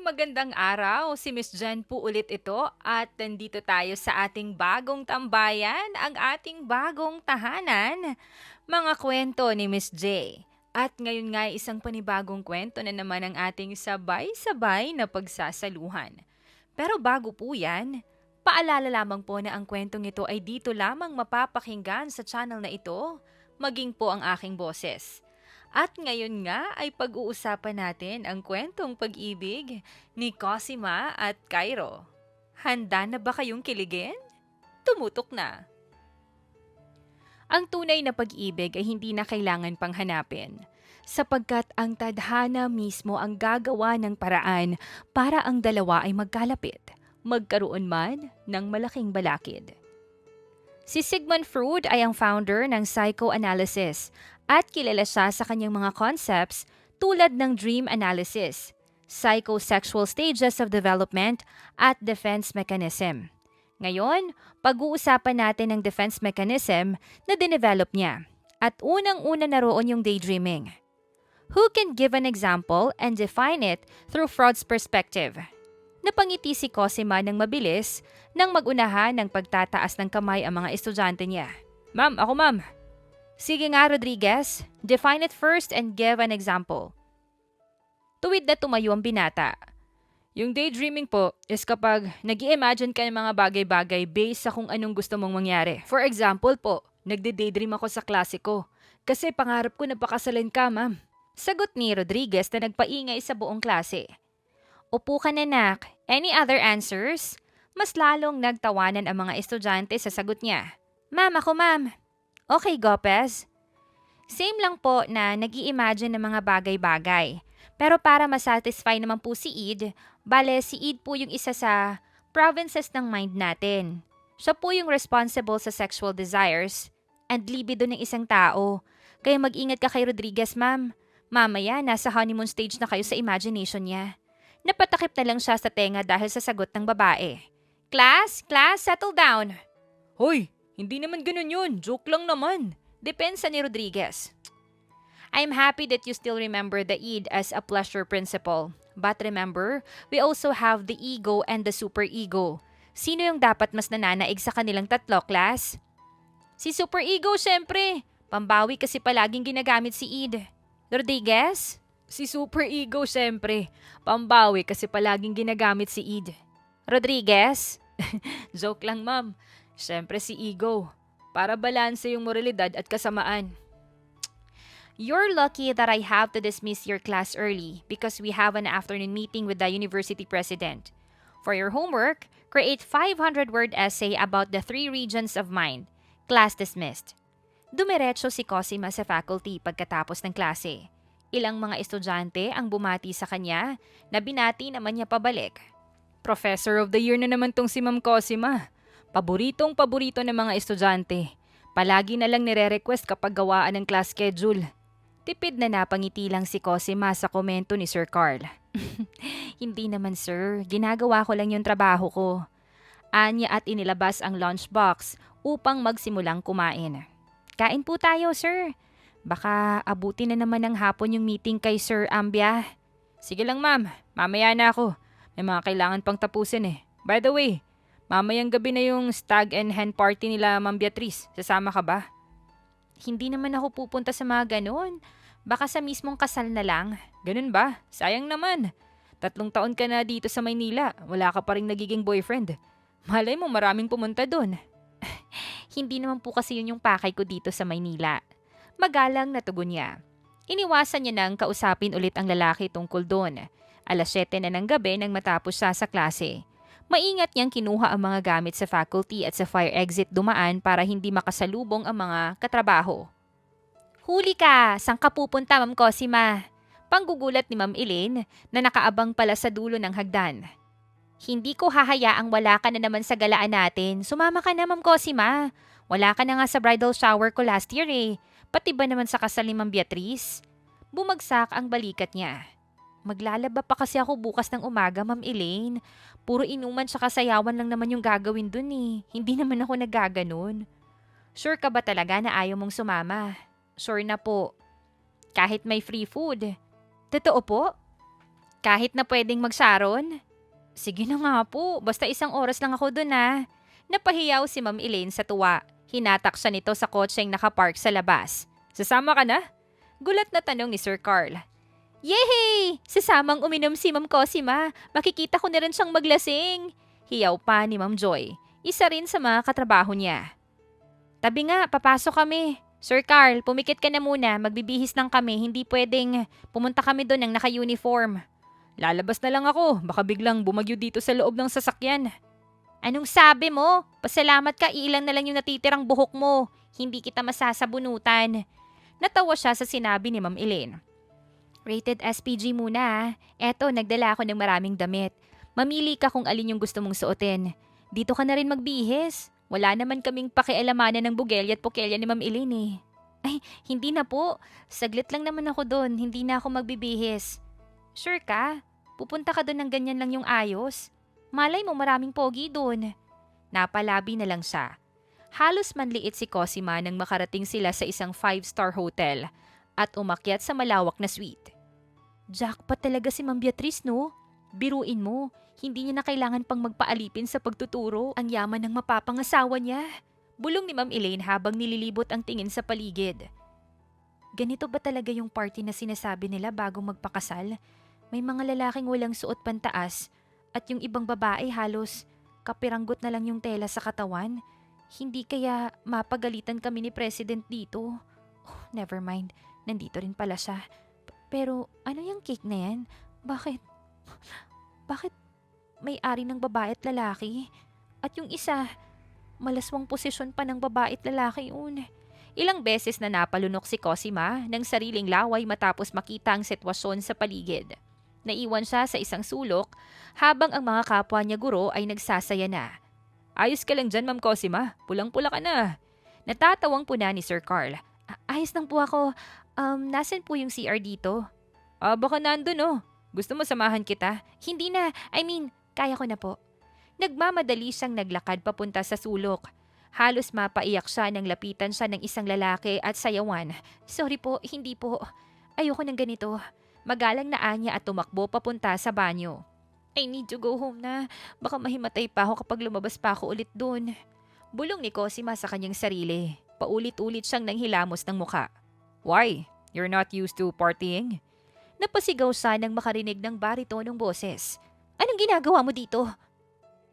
Magandang araw. Si Miss Jen po ulit ito at nandito tayo sa ating bagong tambayan, ang ating bagong tahanan, mga kwento ni Miss J. At ngayon nga ay isang panibagong kwento na naman ang ating sabay-sabay na pagsasaluhan. Pero bago po yan, paalala lamang po na ang kwentong ito ay dito lamang mapapakinggan sa channel na ito, maging po ang aking boses. At ngayon nga ay pag-uusapan natin ang kwentong pag-ibig ni Cosima at Cairo. Handa na ba kayong kiligin? Tumutok na! Ang tunay na pag-ibig ay hindi na kailangan pang hanapin, sapagkat ang tadhana mismo ang gagawa ng paraan para ang dalawa ay magkalapit, magkaroon man ng malaking balakid. Si Sigmund Freud ay ang founder ng psychoanalysis at kilala siya sa kanyang mga concepts tulad ng dream analysis, psychosexual stages of development at defense mechanism. Ngayon, pag-uusapan natin ang defense mechanism na dinevelop niya at unang-una na roon yung daydreaming. Who can give an example and define it through Freud's perspective? Napangiti si Cosima ng mabilis nang magunahan ng pagtataas ng kamay ang mga estudyante niya. Ma'am, ako ma'am. Sige nga Rodriguez, define it first and give an example. Tuwid na tumayo ang binata. Yung daydreaming po is kapag nag-i-imagine ka ng mga bagay-bagay based sa kung anong gusto mong mangyari. For example po, nagde-daydream ako sa klase ko kasi pangarap ko na pakasalan ka ma'am. Sagot ni Rodriguez na nagpaingay sa buong klase. Upo ka na nak. Any other answers? Mas lalong nagtawanan ang mga estudyante sa sagot niya. Ma'am, ako ma'am. Okay, Gopez. Same lang po na nag-i-imagine ng mga bagay-bagay. Pero para masatisfy naman po si Id, bale si Id po yung isa sa provinces ng mind natin. Siya po yung responsible sa sexual desires and libido ng isang tao. Kaya mag-ingat ka kay Rodriguez, ma'am. Mamaya, nasa honeymoon stage na kayo sa imagination niya. Napatakip na lang siya sa tenga dahil sa sagot ng babae. Class, settle down. Hoy, hindi naman ganun yun. Joke lang naman. Depensa ni Rodriguez. I'm happy that you still remember the id as a pleasure principle. But remember, we also have the ego and the superego. Sino yung dapat mas nananaig sa kanilang tatlo, class? Si superego, syempre. Pambawi kasi palaging ginagamit si id. Rodriguez? Si superego, syempre. Pambawi kasi palaging ginagamit si id. Rodriguez? Joke lang, ma'am. Syempre si ego. Para balanse yung moralidad at kasamaan. You're lucky that I have to dismiss your class early because we have an afternoon meeting with the university president. For your homework, create 500-word essay about the 3 regions of mind. Class dismissed. Dumiretso si Cosima sa faculty pagkatapos ng klase. Ilang mga estudyante ang bumati sa kanya na binati naman niya pabalik. Professor of the Year na naman tong si Ma'am Cosima. Paboritong-paborito ng mga estudyante. Palagi na lang nire-request kapag gawaan ng class schedule. Tipid na napangiti lang si Cosima sa komento ni Sir Carl. Hindi naman sir, ginagawa ko lang yung trabaho ko. Anya at inilabas ang lunchbox upang magsimulang kumain. Kain po tayo sir. Baka abutin na naman ng hapon yung meeting kay Sir Ambia. Sige lang ma'am, mamaya na ako. May mga kailangan pang tapusin eh. By the way, mamayang gabi na yung stag and hen party nila Ma'am Beatrice. Sasama ka ba? Hindi naman ako pupunta sa mga ganun. Baka sa mismong kasal na lang. Ganun ba? Sayang naman. 3 taon ka na dito sa Maynila. Wala ka pa rin nagiging boyfriend. Malay mo maraming pumunta dun. Hindi naman po kasi yun yung pakay ko dito sa Maynila. Magalang na tugon niya. Iniwasan niya nang kausapin ulit ang lalaki tungkol doon. 7:00 na ng gabi nang matapos siya sa klase. Maingat niyang kinuha ang mga gamit sa faculty at sa fire exit dumaan para hindi makasalubong ang mga katrabaho. Huli ka! Saan ka pupunta, Ma'am Cosima? Panggugulat ni Ma'am Elaine na nakaabang pala sa dulo ng hagdan. Hindi ko hahayaang wala ka na naman sa galaan natin. Sumama ka na, Ma'am Cosima. Wala ka na nga sa bridal shower ko last year eh. Pati ba naman sa kasal ni Ma'am Beatrice? Bumagsak ang balikat niya. Maglalaba pa kasi ako bukas ng umaga, Ma'am Elaine. Puro inuman tsaka sayawan lang naman yung gagawin dun eh. Hindi naman ako naggaganon. Sure ka ba talaga na ayaw mong sumama? Sure na po. Kahit may free food. Totoo po? Kahit na pwedeng magsaron? Sige na nga po, basta 1 oras lang ako dun ah. Napahiyaw si Ma'am Elaine sa tuwa. Hinatak siya nito sa kotseng nakapark sa labas. Sasama ka na? Gulat na tanong ni Sir Carl. Yehey! Sasamang uminom si Ma'am Cosima. Makikita ko na rin siyang maglasing. Hiyaw pa ni Ma'am Joy. Isa rin sa mga katrabaho niya. Tabi nga, papasok kami. Sir Carl, pumikit ka na muna. Magbibihis lang kami. Hindi pwedeng pumunta kami doon ng naka-uniform. Lalabas na lang ako. Baka biglang bumagyo dito sa loob ng sasakyan. Anong sabi mo? Pasalamat ka, ilan na lang yung natitirang buhok mo. Hindi kita masasabunutan. Natawa siya sa sinabi ni Ma'am Elaine. Rated SPG muna ah. Eto, nagdala ako ng maraming damit. Mamili ka kung alin yung gusto mong suotin. Dito ka na rin magbihis. Wala naman kaming pakialamanan ng bugelya at pokelya ni Ma'am Elaine eh. Ay, hindi na po. Saglit lang naman ako doon. Hindi na ako magbibihis. Sure ka? Pupunta ka doon ng ganyan lang yung ayos? Malay mo maraming pogi doon. Napalabi na lang siya. Halos manliit si Cosima nang makarating sila sa isang 5-star hotel at umakyat sa malawak na suite. Jackpot talaga si Ma'am Beatrice, no? Biruin mo, hindi niya na kailangan pang magpaalipin sa pagtuturo. Ang yaman ng mapapangasawa niya. Bulong ni Ma'am Elaine habang nililibot ang tingin sa paligid. Ganito ba talaga yung party na sinasabi nila bago magpakasal? May mga lalaking walang suot pantaas at yung ibang babae halos kapiranggot na lang yung tela sa katawan. Hindi kaya mapagalitan kami ni President dito? Oh, never mind, nandito rin pala siya. Pero ano yung cake na yan? Bakit may-ari ng babae at lalaki? At yung isa, malaswang posisyon pa ng babae at lalaki yun. Ilang beses na napalunok si Cosima ng sariling laway matapos makita ang sitwasyon sa paligid. Naiwan siya sa isang sulok habang ang mga kapwa niya guro ay nagsasaya na. Ayos ka lang dyan, Ma'am Cosima. Pulang-pula ka na. Natatawang puna ni Sir Carl. Ayos lang po ako. Nasan po yung CR dito? Baka nandun oh. Gusto mo samahan kita? Hindi na. Kaya ko na po. Nagmamadali siyang naglakad papunta sa sulok. Halos mapaiyak siya nang lapitan siya ng isang lalaki at sayawan. Sorry po, hindi po. Ayoko ng ganito. Magalang na anya at tumakbo papunta sa banyo. I need to go home na. Baka mahimatay pa ako kapag lumabas pa ako ulit doon. Bulong ni Cosima sa kanyang sarili. Paulit-ulit siyang nanghilamos ng muka. Why? You're not used to partying? Napasigaw siya nang makarinig ng baritonong boses. Anong ginagawa mo dito?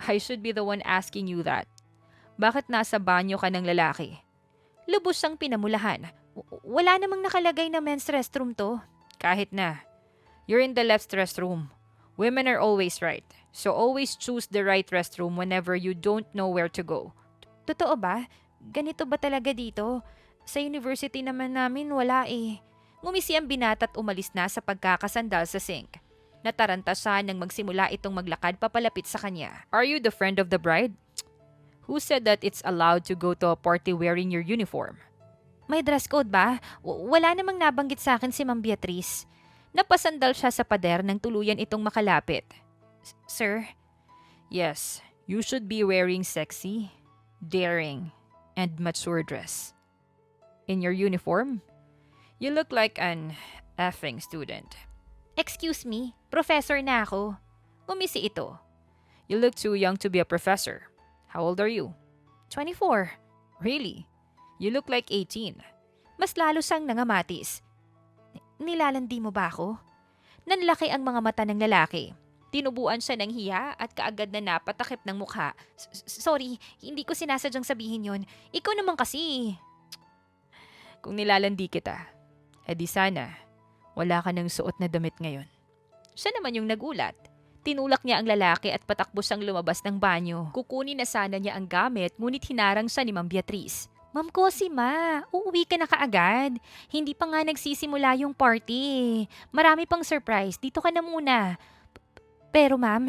I should be the one asking you that. Bakit nasa banyo ka ng lalaki? Lubos siyang pinamulahan. Wala namang nakalagay na men's restroom to. Kahit na. You're in the left restroom. Women are always right. So always choose the right restroom whenever you don't know where to go. Totoo ba? Ganito ba talaga dito? Sa university naman namin wala eh. Ngumisi ang binata at umalis na sa pagkakasandal sa sink. Nataranta siya nang magsimula itong maglakad papalapit sa kanya. Are you the friend of the bride? Who said that it's allowed to go to a party wearing your uniform? May dress code ba? Wala namang nabanggit sa akin si Ma'am Beatrice. Napasandal siya sa pader nang tuluyan itong makalapit. Sir? Yes, you should be wearing sexy, daring, and mature dress. In your uniform? You look like an effing student. Excuse me, professor na ako. Umisi ito. You look too young to be a professor. How old are you? 24. Really? You look like 18. Mas lalo siyang nangamatis. Nilalandi mo ba ako? Nanlaki ang mga mata ng lalaki. Tinubuan siya ng hiya at kaagad na napatakip ng mukha. Sorry, hindi ko sinasadyang sabihin yon. Ikaw naman kasi. Kung nilalandi kita, edi sana wala ka ng suot na damit ngayon. Siya naman yung nagulat. Tinulak niya ang lalaki at patakbo siyang lumabas ng banyo. Kukunin na sana niya ang gamit ngunit hinarang siya ni Ma'am Beatrice. Ma'am Cosima, uuwi ka na kaagad. Hindi pa nga nagsisimula yung party. Marami pang surprise. Dito ka na muna. Pero ma'am,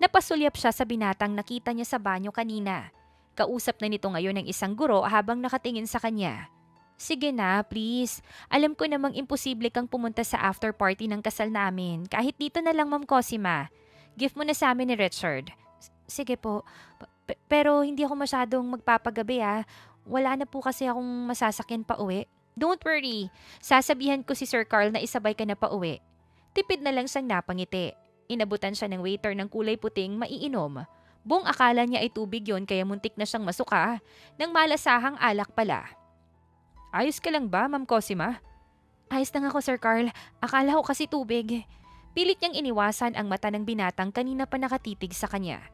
napasulyap siya sa binatang nakita niya sa banyo kanina. Kausap na nito ngayon ng isang guro habang nakatingin sa kanya. Sige na, please. Alam ko namang imposible kang pumunta sa after party ng kasal namin. Kahit dito na lang, Ma'am Cosima. Gift mo na sa amin ni Richard. Sige po. Pero hindi ako masyadong magpapagabi ah. Wala na po kasi akong masasakyan pa uwi. Don't worry. Sasabihan ko si Sir Carl na isabay ka na pa uwi. Tipid na lang siyang napangiti. Inabutan siya ng waiter ng kulay puting maiinom. Buong akala niya ay tubig yon kaya muntik na siyang masuka nang malasahang alak pala. Ayos ka lang ba, Ma'am Cosima? Ayos lang ako, Sir Carl. Akala ko kasi tubig. Pilit niyang iniwasan ang mata ng binatang kanina pa nakatitig sa kanya.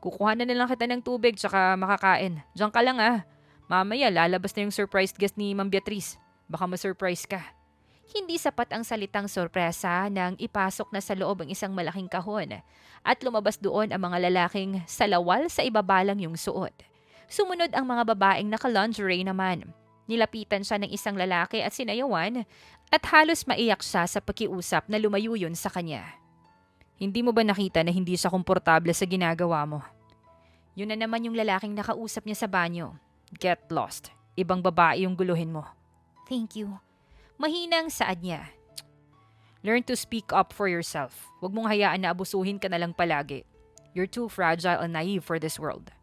Kukuha na lang kita ng tubig tsaka makakain. Diyan ka lang ah. Mamaya lalabas na yung surprise guest ni Ma'am Beatrice. Baka ma-surprise ka. Hindi sapat ang salitang sorpresa nang ipasok na sa loob ang isang malaking kahon at lumabas doon ang mga lalaking salawal sa ibabalang yung suot. Sumunod ang mga babaeng naka-lingerie naman. Nilapitan siya ng isang lalaki at sinayawan at halos maiyak siya sa pakiusap na lumayo yun sa kanya. Hindi mo ba nakita na hindi siya komportable sa ginagawa mo? Yun na naman yung lalaking nakausap niya sa banyo. Get lost. Ibang babae yung guluhin mo. Thank you. Mahinang saad niya. Learn to speak up for yourself. Huwag mong hayaan na abusuhin ka na lang palagi. You're too fragile and naive for this world.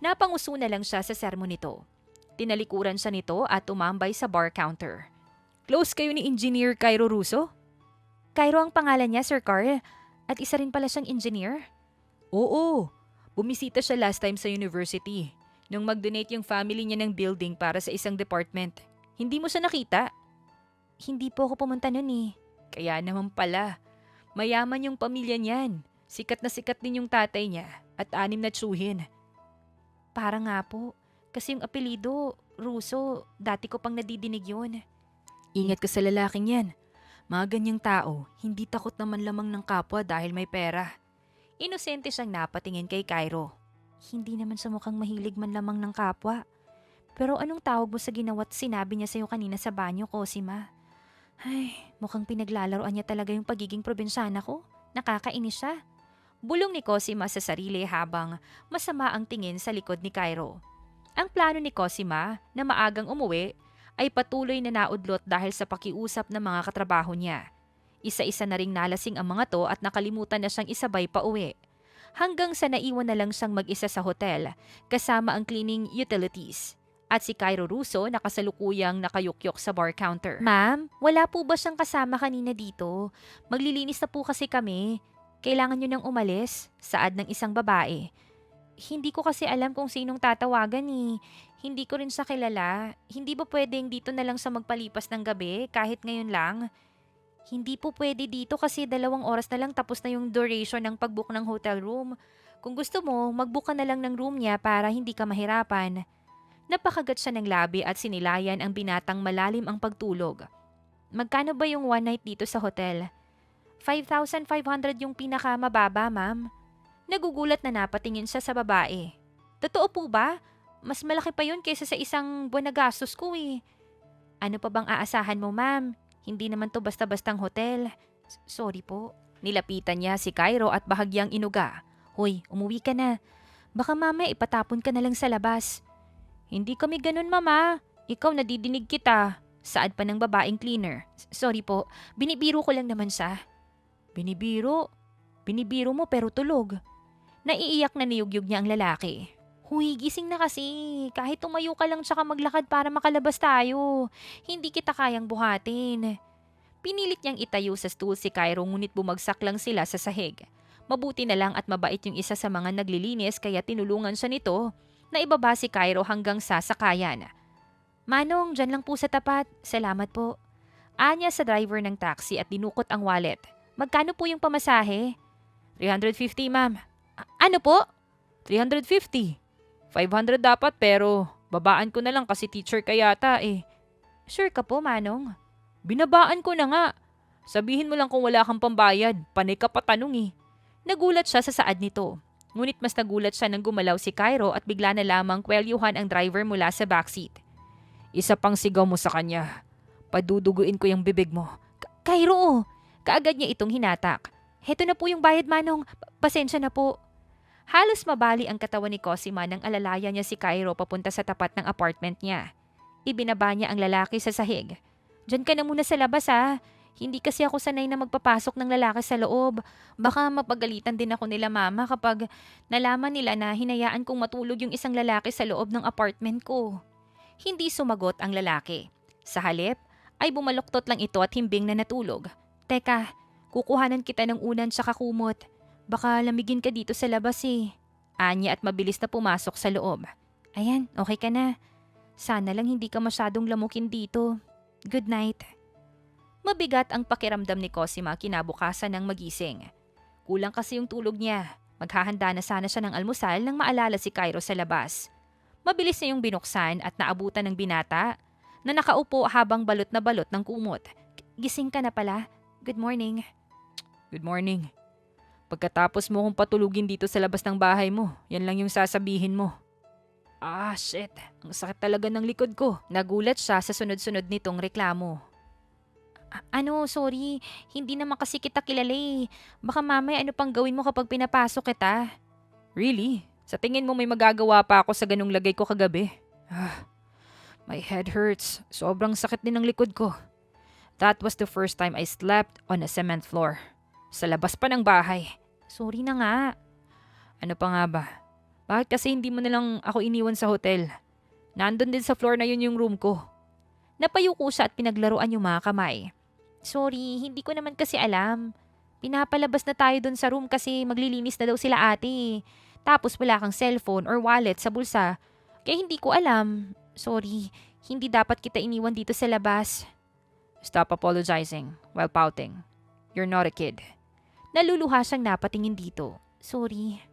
Napanguso na lang siya sa sermon nito. Tinalikuran siya nito at tumambay sa bar counter. Close kayo ni Engineer Cairo Russo? Cairo ang pangalan niya, Sir Carl. At isa rin pala siyang engineer? Oo. Bumisita siya last time sa university. Nung mag-donate yung family niya ng building para sa isang department. Hindi mo siya nakita? Hindi po ako pumunta nun eh. Kaya naman pala. Mayaman yung pamilya niyan. Sikat na sikat din yung tatay niya at 6 na tsuhin. Para nga po. Kasi yung apelido, Russo, dati ko pang nadidinig yun. Ingat ka sa lalaking yan. Mga ganyang tao, hindi takot naman lamang ng kapwa dahil may pera. Inosente siyang napatingin kay Cairo. Hindi naman sa mukhang mahilig man lamang ng kapwa. Pero anong tawag mo sa ginawa't sinabi niya sa'yo kanina sa banyo, Cosima? Ay, mukhang pinaglalaroan niya talaga yung pagiging probinsyana ko. Nakakainis siya. Bulong ni Cosima sa sarili habang masama ang tingin sa likod ni Cairo. Ang plano ni Cosima na maagang umuwi ay patuloy na naudlot dahil sa pakiusap ng mga katrabaho niya. Isa-isa na ring nalasing ang mga to at nakalimutan na siyang isabay pa uwi. Hanggang sa naiwan na lang siyang mag-isa sa hotel kasama ang cleaning utilities. At si Cairo Russo nakasalukuyang nakayukyok sa bar counter. Ma'am, wala po ba siyang kasama kanina dito? Maglilinis na po kasi kami. Kailangan niyo nang umalis, saad ng isang babae. Hindi ko kasi alam kung sinong tatawagan eh. Hindi ko rin siya kilala. Hindi ba pwedeng dito na lang sa magpalipas ng gabi kahit ngayon lang? Hindi po pwede dito kasi 2 oras na lang tapos na yung duration ng pag-book ng hotel room. Kung gusto mo, mag-book ka na lang ng room niya para hindi ka mahirapan. Napakagat siya ng labi at sinilayan ang binatang malalim ang pagtulog. Magkano ba yung one night dito sa hotel? 5,500 yung pinakamababa, ma'am. Nagugulat na napatingin siya sa babae. Totoo po ba? Mas malaki pa yun kaysa sa isang buwan na gastos ko eh. Ano pa bang aasahan mo, ma'am? Hindi naman to basta-bastang hotel. Sorry po. Nilapitan niya si Cairo at bahagyang inuga. Hoy, umuwi ka na. Baka mamaya ipatapon ka na lang sa labas. Hindi kami ganun, mama. Ikaw nadidinig kita. Saad pa ng babaeng cleaner. Sorry po, binibiro ko lang naman siya. Binibiro? Binibiro mo pero tulog. Naiiyak na niyugyug niya ang lalaki. Huy, gising na kasi. Kahit tumayo ka lang tsaka maglakad para makalabas tayo. Hindi kita kayang buhatin. Pinilit niyang itayo sa stool si Cairo ngunit bumagsak lang sila sa sahig. Mabuti na lang at mabait yung isa sa mga naglilinis kaya tinulungan siya nito na ibaba si Cairo hanggang sa sakayan. Manong, dyan lang po sa tapat. Salamat po. Anya sa driver ng taxi at dinukot ang wallet. Magkano po yung pamasahe? 350, ma'am. Ano po? 350. 500 dapat pero babaan ko na lang kasi teacher ka yata eh. Sure ka po, Manong? Binabaan ko na nga. Sabihin mo lang kung wala kang pambayad. Panay ka patanong eh. Nagulat siya sa saad nito. Ngunit mas nagulat siya nang gumalaw si Cairo at bigla na lamang kwelyuhan ang driver mula sa backseat. Isa pang sigaw mo sa kanya. Paduduguin ko yung bibig mo. Cairo! Kaagad niya itong hinatak. Heto na po yung bayad, Manong. Pasensya na po. Halos mabali ang katawan ni Cosima nang alalaya niya si Cairo papunta sa tapat ng apartment niya. Ibinaba niya ang lalaki sa sahig. Diyan ka na muna sa labas ha. Hindi kasi ako sanay na magpapasok ng lalaki sa loob. Baka mapagalitan din ako nila mama kapag nalaman nila na hinayaan kong matulog yung isang lalaki sa loob ng apartment ko. Hindi sumagot ang lalaki. Sa halip ay bumaluktot lang ito at himbing na natulog. Teka, Kukuhanan kita ng unan tsaka kumot. Baka lamigin ka dito sa labas eh. Anya at mabilis na pumasok sa loob. Ayan, okay ka na. Sana lang hindi ka masyadong lamukin dito. Good night. Mabigat ang pakiramdam ni Cosima kinabukasan ng magising. Kulang kasi yung tulog niya. Maghahanda na sana siya ng almusal nang maalala si Cairo sa labas. Mabilis niya yung binuksan at naabutan ng binata na nakaupo habang balot na balot ng kumot. Gising ka na pala. Good morning. Good morning. Pagkatapos mo kong patulugin dito sa labas ng bahay mo, yan lang yung sasabihin mo. Ah, shit. Ang sakit talaga ng likod ko. Nagulat siya sa sunod-sunod nitong reklamo. Ano, sorry. Hindi naman kasi kita kilala eh. Baka mamaya ano pang gawin mo kapag pinapasok kita? Really? Sa tingin mo may magagawa pa ako sa ganung lagay ko kagabi? My head hurts. Sobrang sakit din ng likod ko. That was the first time I slept on a cement floor. Sa labas pa ng bahay. Sorry na nga. Ano pa nga ba? Bakit kasi hindi mo nalang ako iniwan sa hotel? Nandun din sa floor na yun yung room ko. Napayuko siya at pinaglaruan yung mga kamay. Sorry, hindi ko naman kasi alam. Pinapalabas na tayo dun sa room kasi maglilinis na daw sila ate. Tapos wala kang cellphone or wallet sa bulsa. Kaya hindi ko alam. Sorry, hindi dapat kita iniwan dito sa labas. Stop apologizing while pouting. You're not a kid. Naluluha siyang napatingin dito. Sorry.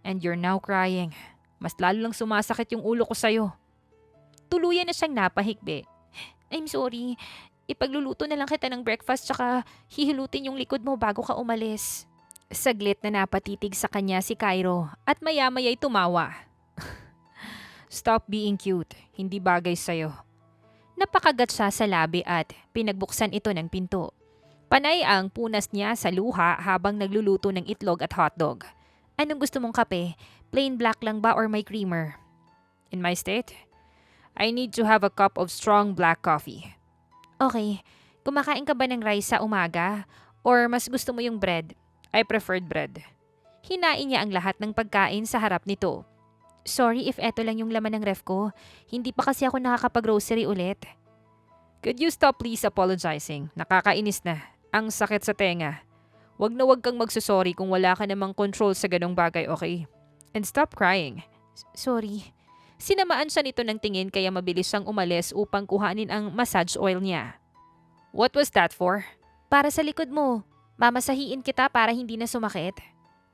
And you're now crying. Mas lalo lang sumasakit yung ulo ko sa'yo. Tuluyan na siyang napahikbi. I'm sorry. Ipagluluto na lang kita ng breakfast tsaka hihilutin yung likod mo bago ka umalis. Saglit na napatitig sa kanya si Cairo at maya-maya'y tumawa. Stop being cute. Hindi bagay sa'yo. Napakagat siya sa labi at pinagbuksan ito ng pinto. Panay ang punas niya sa luha habang nagluluto ng itlog at hotdog. Anong gusto mong kape? Plain black lang ba or may creamer? In my state, I need to have a cup of strong black coffee. Okay. Kumakain ka ba ng rice sa umaga? Or mas gusto mo yung bread? I preferred bread. Hinain niya ang lahat ng pagkain sa harap nito. Sorry if eto lang yung laman ng ref ko. Hindi pa kasi ako nakakapag-grocery ulit. Could you stop please apologizing? Nakakainis na. Ang sakit sa tenga. Wag na wag kang magsusorry kung wala ka namang control sa ganong bagay, okay? And stop crying. Sorry. Sinamaan siya nito ng tingin kaya mabilis siyang umalis upang kuhanin ang massage oil niya. What was that for? Para sa likod mo. Mamasahiin kita para hindi na sumakit.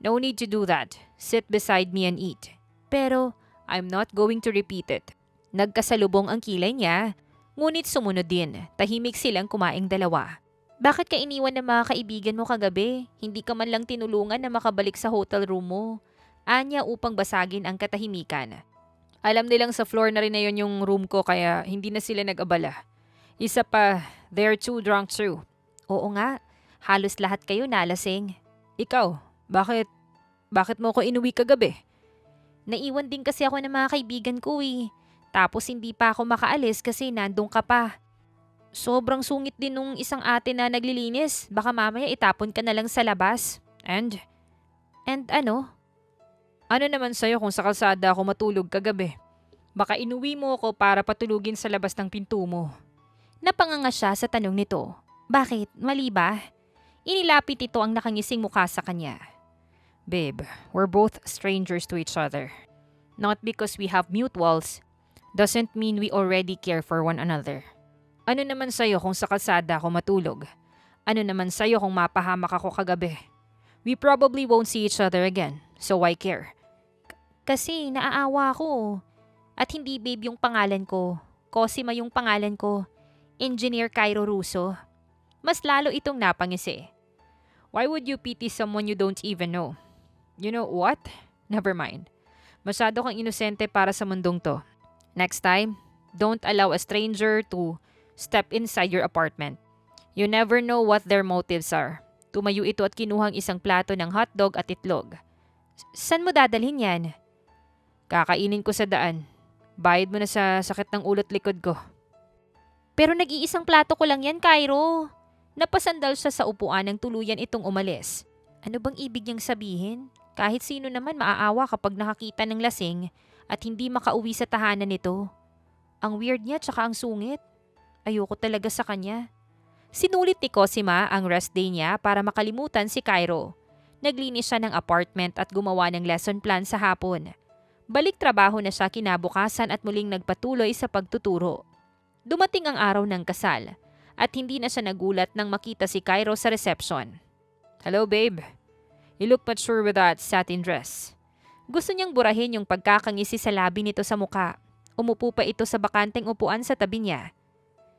No need to do that. Sit beside me and eat. Pero, I'm not going to repeat it. Nagkasalubong ang kilay niya, ngunit sumunod din. Tahimik silang kumaing dalawa. Bakit ka iniwan ng mga kaibigan mo kagabi? Hindi ka man lang tinulungan na makabalik sa hotel room mo. Anya upang basagin ang katahimikan. Alam nilang sa floor na rin na yun yung room ko kaya hindi na sila nag-abala. Isa pa, they're too drunk too. Oo nga, halos lahat kayo nalasing. Ikaw, bakit mo ko inuwi kagabi? Naiwan din kasi ako ng mga kaibigan ko eh. Tapos hindi pa ako makaalis kasi nandun ka pa. Sobrang sungit din nung isang ate na naglilinis. Baka mamaya itapon ka na lang sa labas. And ano? Ano naman sa'yo kung sa kalsada ako matulog kagabi? Baka inuwi mo ako para patulugin sa labas ng pinto mo. Napanganga siya sa tanong nito. Bakit? Mali ba? Inilapit ito ang nakangising mukha sa kanya. Babe, we're both strangers to each other. Not because we have mutuals, doesn't mean we already care for one another. Ano naman sa'yo kung sa kalsada ako matulog? Ano naman sa'yo kung mapahamak ako kagabi? We probably won't see each other again, so why care? Kasi naaawa ako. At hindi babe yung pangalan ko. Cosima yung pangalan ko. Engineer Cairo Russo. Mas lalo itong napangisi. Why would you pity someone you don't even know? You know what? Never mind. Masyado kang inosente para sa mundong to. Next time, don't allow a stranger to step inside your apartment. You never know what their motives are. Tumayo ito at kinuhang isang plato ng hotdog at itlog. San mo dadalhin yan? Kakainin ko sa daan. Bayad mo na sa sakit ng ulo't likod ko. Pero nag-iisang plato ko lang yan, Cairo. Napasandal siya sa upuan nang tuluyan itong umalis. Ano bang ibig niyang sabihin? Kahit sino naman maaawa kapag nakakita ng lasing at hindi makauwi sa tahanan nito. Ang weird niya tsaka ang sungit. Ayoko talaga sa kanya. Sinulit ni Cosima ang rest day niya para makalimutan si Cairo. Naglinis siya ng apartment at gumawa ng lesson plan sa hapon. Balik trabaho na siya kinabukasan at muling nagpatuloy sa pagtuturo. Dumating ang araw ng kasal at hindi na siya nagulat nang makita si Cairo sa reception. "Hello babe, you look mature with that satin dress." Gusto niyang burahin yung pagkakangisi sa labi nito sa muka. Umupo pa ito sa bakanteng upuan sa tabi niya.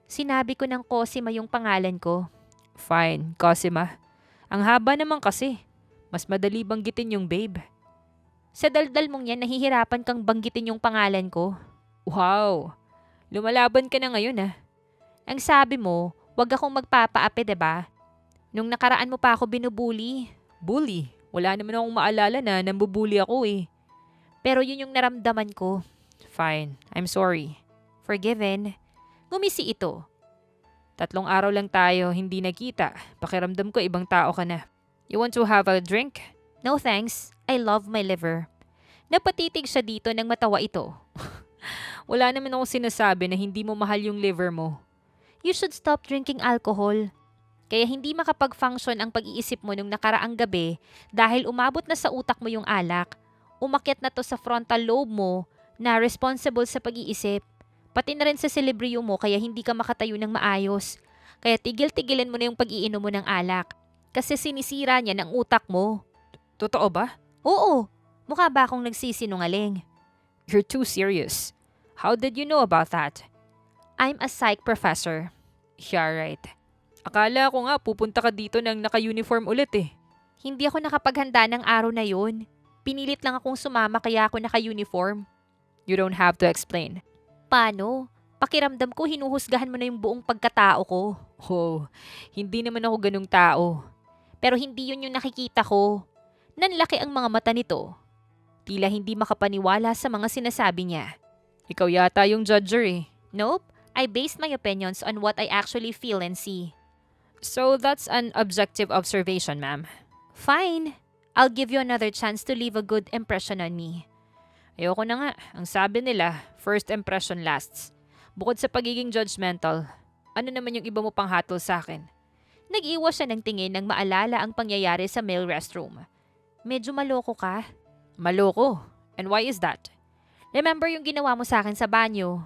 "Sinabi ko ng Cosima yung pangalan ko." "Fine, Cosima. Ang haba naman kasi. Mas madali banggitin yung babe." "Sa daldal mong yan, nahihirapan kang banggitin yung pangalan ko." "Wow, lumalaban ka na ngayon ah." "Ang sabi mo, wag akong magpapaapi, diba? Nung nakaraan mo pa ako binubuli." "Bully? Wala naman akong maalala na nambubuli ako eh." "Pero yun yung naramdaman ko." "Fine, I'm sorry." "Forgiven." Ngumisi ito. 3 araw lang tayo hindi nagkita. Pakiramdam ko ibang tao ka na. You want to have a drink?" "No thanks. I love my liver." Napatitig siya dito nang matawa ito. "Wala naman akong sinasabi na hindi mo mahal yung liver mo." "You should stop drinking alcohol." Kaya hindi makapag-function ang pag-iisip mo nung nakaraang gabi dahil umabot na sa utak mo yung alak. Umakyat na to sa frontal lobe mo na responsible sa pag-iisip. Pati na rin sa cerebrum mo kaya hindi ka makatayo ng maayos. Kaya tigil-tigilan mo na yung pag-iinom mo ng alak. Kasi sinisira niya ng utak mo. "Totoo ba?" "Oo. Mukha ba akong nagsisinungaling?" "You're too serious. How did you know about that?" "I'm a psych professor." "Yeah, right. Akala ko nga pupunta ka dito nang naka-uniform ulit eh." "Hindi ako nakapaghanda ng araw na yun. Pinilit lang akong sumama kaya ako naka-uniform." "You don't have to explain." "Paano? Pakiramdam ko hinuhusgahan mo na yung buong pagkatao ko." "Oh, hindi naman ako ganung tao." "Pero hindi yun yung nakikita ko." Nanlaki ang mga mata nito. Tila hindi makapaniwala sa mga sinasabi niya. "Ikaw yata yung judger eh." "Nope. I based my opinions on what I actually feel and see." "So that's an objective observation, ma'am." "Fine. I'll give you another chance to leave a good impression on me." "Ayoko na nga. Ang sabi nila, first impression lasts." Bukod sa pagiging judgmental, ano naman yung iba mo pang hatol sa akin? Nag-iwas siya ng tingin nang maalala ang pangyayari sa male restroom. "Medyo maloko ka." "Maloko? And why is that?" "Remember yung ginawa mo sa akin sa banyo?"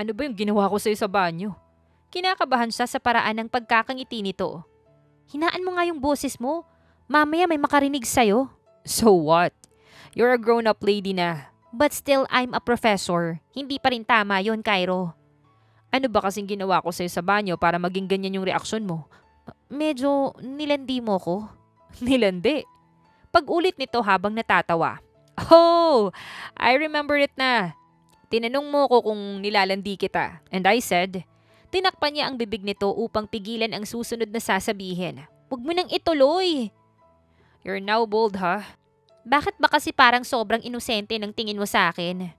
"Ano ba yung ginawa ko sa'yo sa banyo?" Kinakabahan siya sa paraan ng pagkakangiti nito. "Hinaan mo nga yung boses mo. Mamaya may makarinig sa'yo." "So what? You're a grown-up lady na." "But still, I'm a professor. Hindi pa rin tama yon, Cairo." "Ano ba kasing ginawa ko sa'yo sa banyo para maging ganyan yung reaksyon mo?" "Medyo nilandi mo ko." "Nilandi?" Pag-ulit nito habang natatawa. "Oh, I remember it na. Tinanong mo ko kung nilalandi kita. And I said..." Tinakpan niya ang bibig nito upang pigilan ang susunod na sasabihin. "Huwag mo nang ituloy." "You're now bold, ha?" "Bakit ba kasi parang sobrang inosente ng tingin mo sa akin?"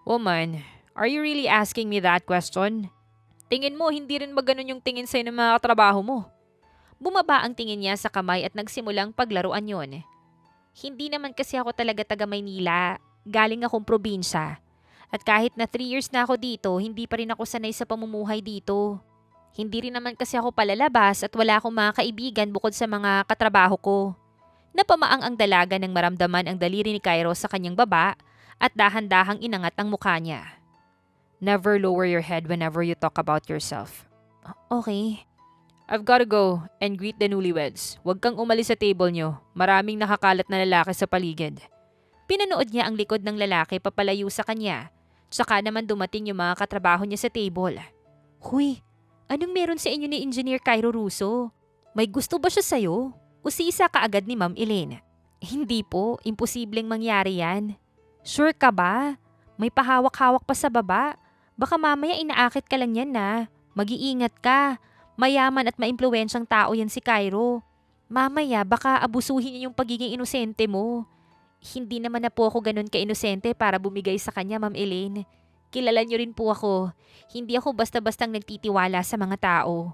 "Woman, are you really asking me that question? Tingin mo hindi rin ba ganun yung tingin sa'yo ng mga katrabaho mo?" Bumaba ang tingin niya sa kamay at nagsimulang paglaruan yon. "Hindi naman kasi ako talaga taga Maynila. Galing akong probinsya. At kahit na 3 years na ako dito, hindi pa rin ako sanay sa pamumuhay dito. Hindi rin naman kasi ako palalabas at wala akong mga kaibigan bukod sa mga katrabaho ko." Napamaang ang dalaga nang maramdaman ang daliri ni Cairo sa kanyang baba at dahan-dahang inangat ang mukha niya. "Never lower your head whenever you talk about yourself." "Okay." "I've gotta go and greet the newlyweds. Huwag kang umalis sa table nyo. Maraming nakakalat na lalaki sa paligid." Pinanood niya ang likod ng lalaki papalayo sa kanya. Tsaka naman dumating yung mga katrabaho niya sa table. "Huy, anong meron sa inyo ni Engineer Cairo Russo? May gusto ba siya sa'yo?" Usisa kaagad ni Ma'am Elaine. "Hindi po, imposibleng mangyari yan." "Sure ka ba? May pahawak-hawak pa sa baba. Baka mamaya inaakit ka lang yan na. Mag-iingat ka. Mayaman at maimpluwensyang tao yan si Cairo. Mamaya baka abusuhin niya yung pagiging inosente mo." "Hindi naman na po ako ganun ka-inosente para bumigay sa kanya, Ma'am Elaine. Kilala niyo rin po ako. Hindi ako basta-bastang nagtitiwala sa mga tao."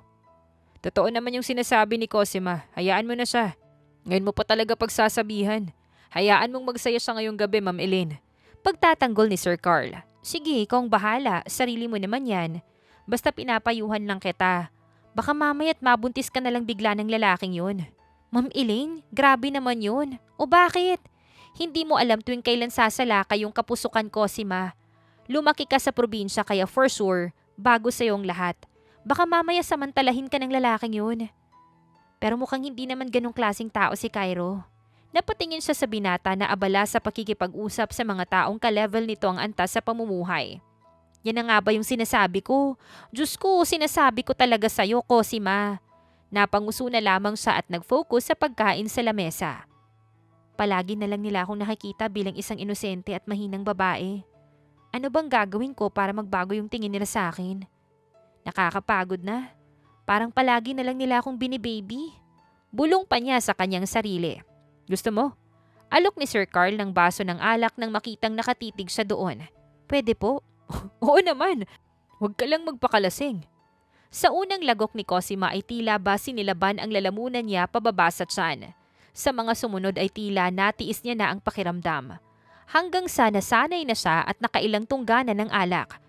"Totoo naman yung sinasabi ni Cosima. Hayaan mo na siya. Ngayon mo pa talaga pagsasabihan. Hayaan mong magsaya siya ngayong gabi, Ma'am Elaine." Pagtatanggol ni Sir Carl. "Sige, ikaw ang bahala. Sarili mo naman yan. Basta pinapayuhan lang kita. Baka mamaya't mabuntis ka na lang bigla ng lalaking yun. Ma'am Elaine, grabe naman yun. O bakit? Hindi mo alam tuwing kailan sasalakay yung kapusukan ko, si Ma. Lumaki ka sa probinsya kaya for sure, bago sa ang lahat. Baka mamaya samantalahin ka ng lalaking yun. Pero mukhang hindi naman ganong klaseng tao si Cairo. Napatingin siya sa binata na abala sa pakikipag-usap sa mga taong ka-level nito ang antas sa pamumuhay. Yan na nga ba yung sinasabi ko? Diyos ko, sinasabi ko talaga sa'yo, Cosima. Napanguso na lamang siya at nag-focus sa pagkain sa lamesa. Palagi na lang nila akong nakikita bilang isang inosente at mahinang babae. Ano bang gagawin ko para magbago yung tingin nila sa akin? Nakakapagod na. Parang palagi na lang nila akong binibaby. Bulong pa niya sa kanyang sarili. Gusto mo? Alok ni Sir Carl ng baso ng alak nang makitang nakatitig siya doon. Pwede po? Oo naman. Huwag ka lang magpakalasing. Sa unang lagok ni Cosima ay tila ba sinilaban ang lalamunan niya pababa sa tiyan. Sa mga sumunod ay tila natiis niya na ang pakiramdam. Hanggang sa nasanay na siya at nakailang tunggana ng alak.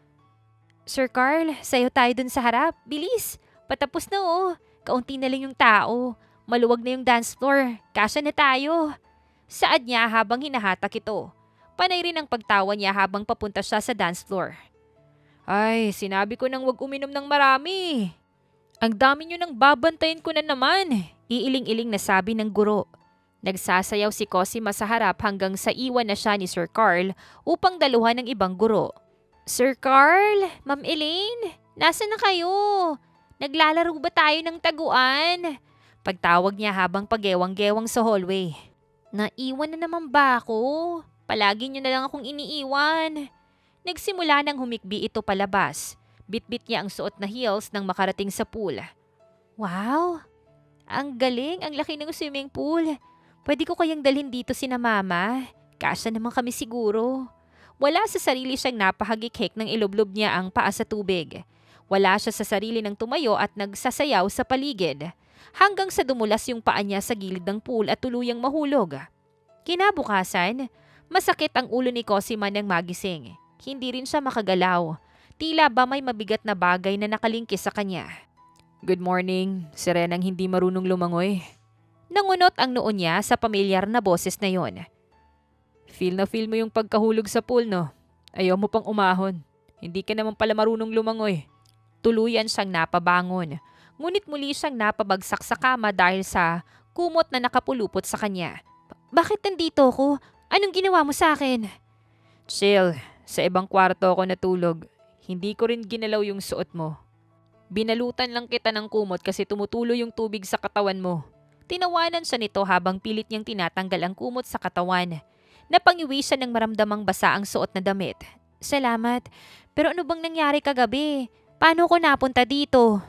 Sir Carl, sayo tayo dun sa harap. Bilis! Patapos na oh. Kaunti na lang yung tao. Maluwag na yung dance floor. Kasya na tayo. Saad niya habang hinahatak ito. Panay rin ang pagtawa niya habang papunta siya sa dance floor. Ay, sinabi ko nang wag uminom ng marami. Ang dami nyo nang babantayin ko na naman. Iiling-iling na sabi ng guro. Nagsasayaw si Cosima sa harap hanggang sa iwan na siya ni Sir Carl upang daluhan ng ibang guro. Sir Carl, Ma'am Elaine, nasa na kayo? Naglalaro ba tayo ng taguan? Pagtawag niya habang pagewang-gewang sa hallway. Naiwan na naman ba ako? Palagi niyo na lang akong iniiwan. Nagsimula nang humikbi ito palabas. Bit-bit niya ang suot na heels nang makarating sa pool. Wow! Ang galing, ang laki ng swimming pool. Pwede ko kayang dalhin dito sina Mama? Kasya naman kami siguro. Wala sa sarili siyang napahagik-hik nang ilublob niya ang paa sa tubig. Wala siya sa sarili ng tumayo at nagsasayaw sa paligid. Hanggang sa dumulas yung paa niya sa gilid ng pool at tuluyang mahulog. Kinabukasan, masakit ang ulo ni Cosima nang magising. Hindi rin siya makagalaw. Tila ba may mabigat na bagay na nakalingkis sa kanya. Good morning, si Renang hindi marunong lumangoy. Nangunot ang noo niya sa pamilyar na boses na yon. Feel na feel mo yung pagkahulog sa pool, no? Ayaw mo pang umahon. Hindi ka naman pala marunong lumangoy. Tuluyan siyang napabangon. Ngunit muli siyang napabagsak sa kama dahil sa kumot na nakapulupot sa kanya. Bakit nandito ako? Anong ginawa mo sa akin? Chill. Sa ibang kwarto ako natulog. Hindi ko rin ginalaw yung suot mo. Binalutan lang kita ng kumot kasi tumutulo yung tubig sa katawan mo. Tinawanan siya nito habang pilit niyang tinatanggal ang kumot sa katawan. Napangiwi siya ng maramdamang basa ang suot na damit. Salamat. Pero ano bang nangyari kagabi? Paano ko napunta dito?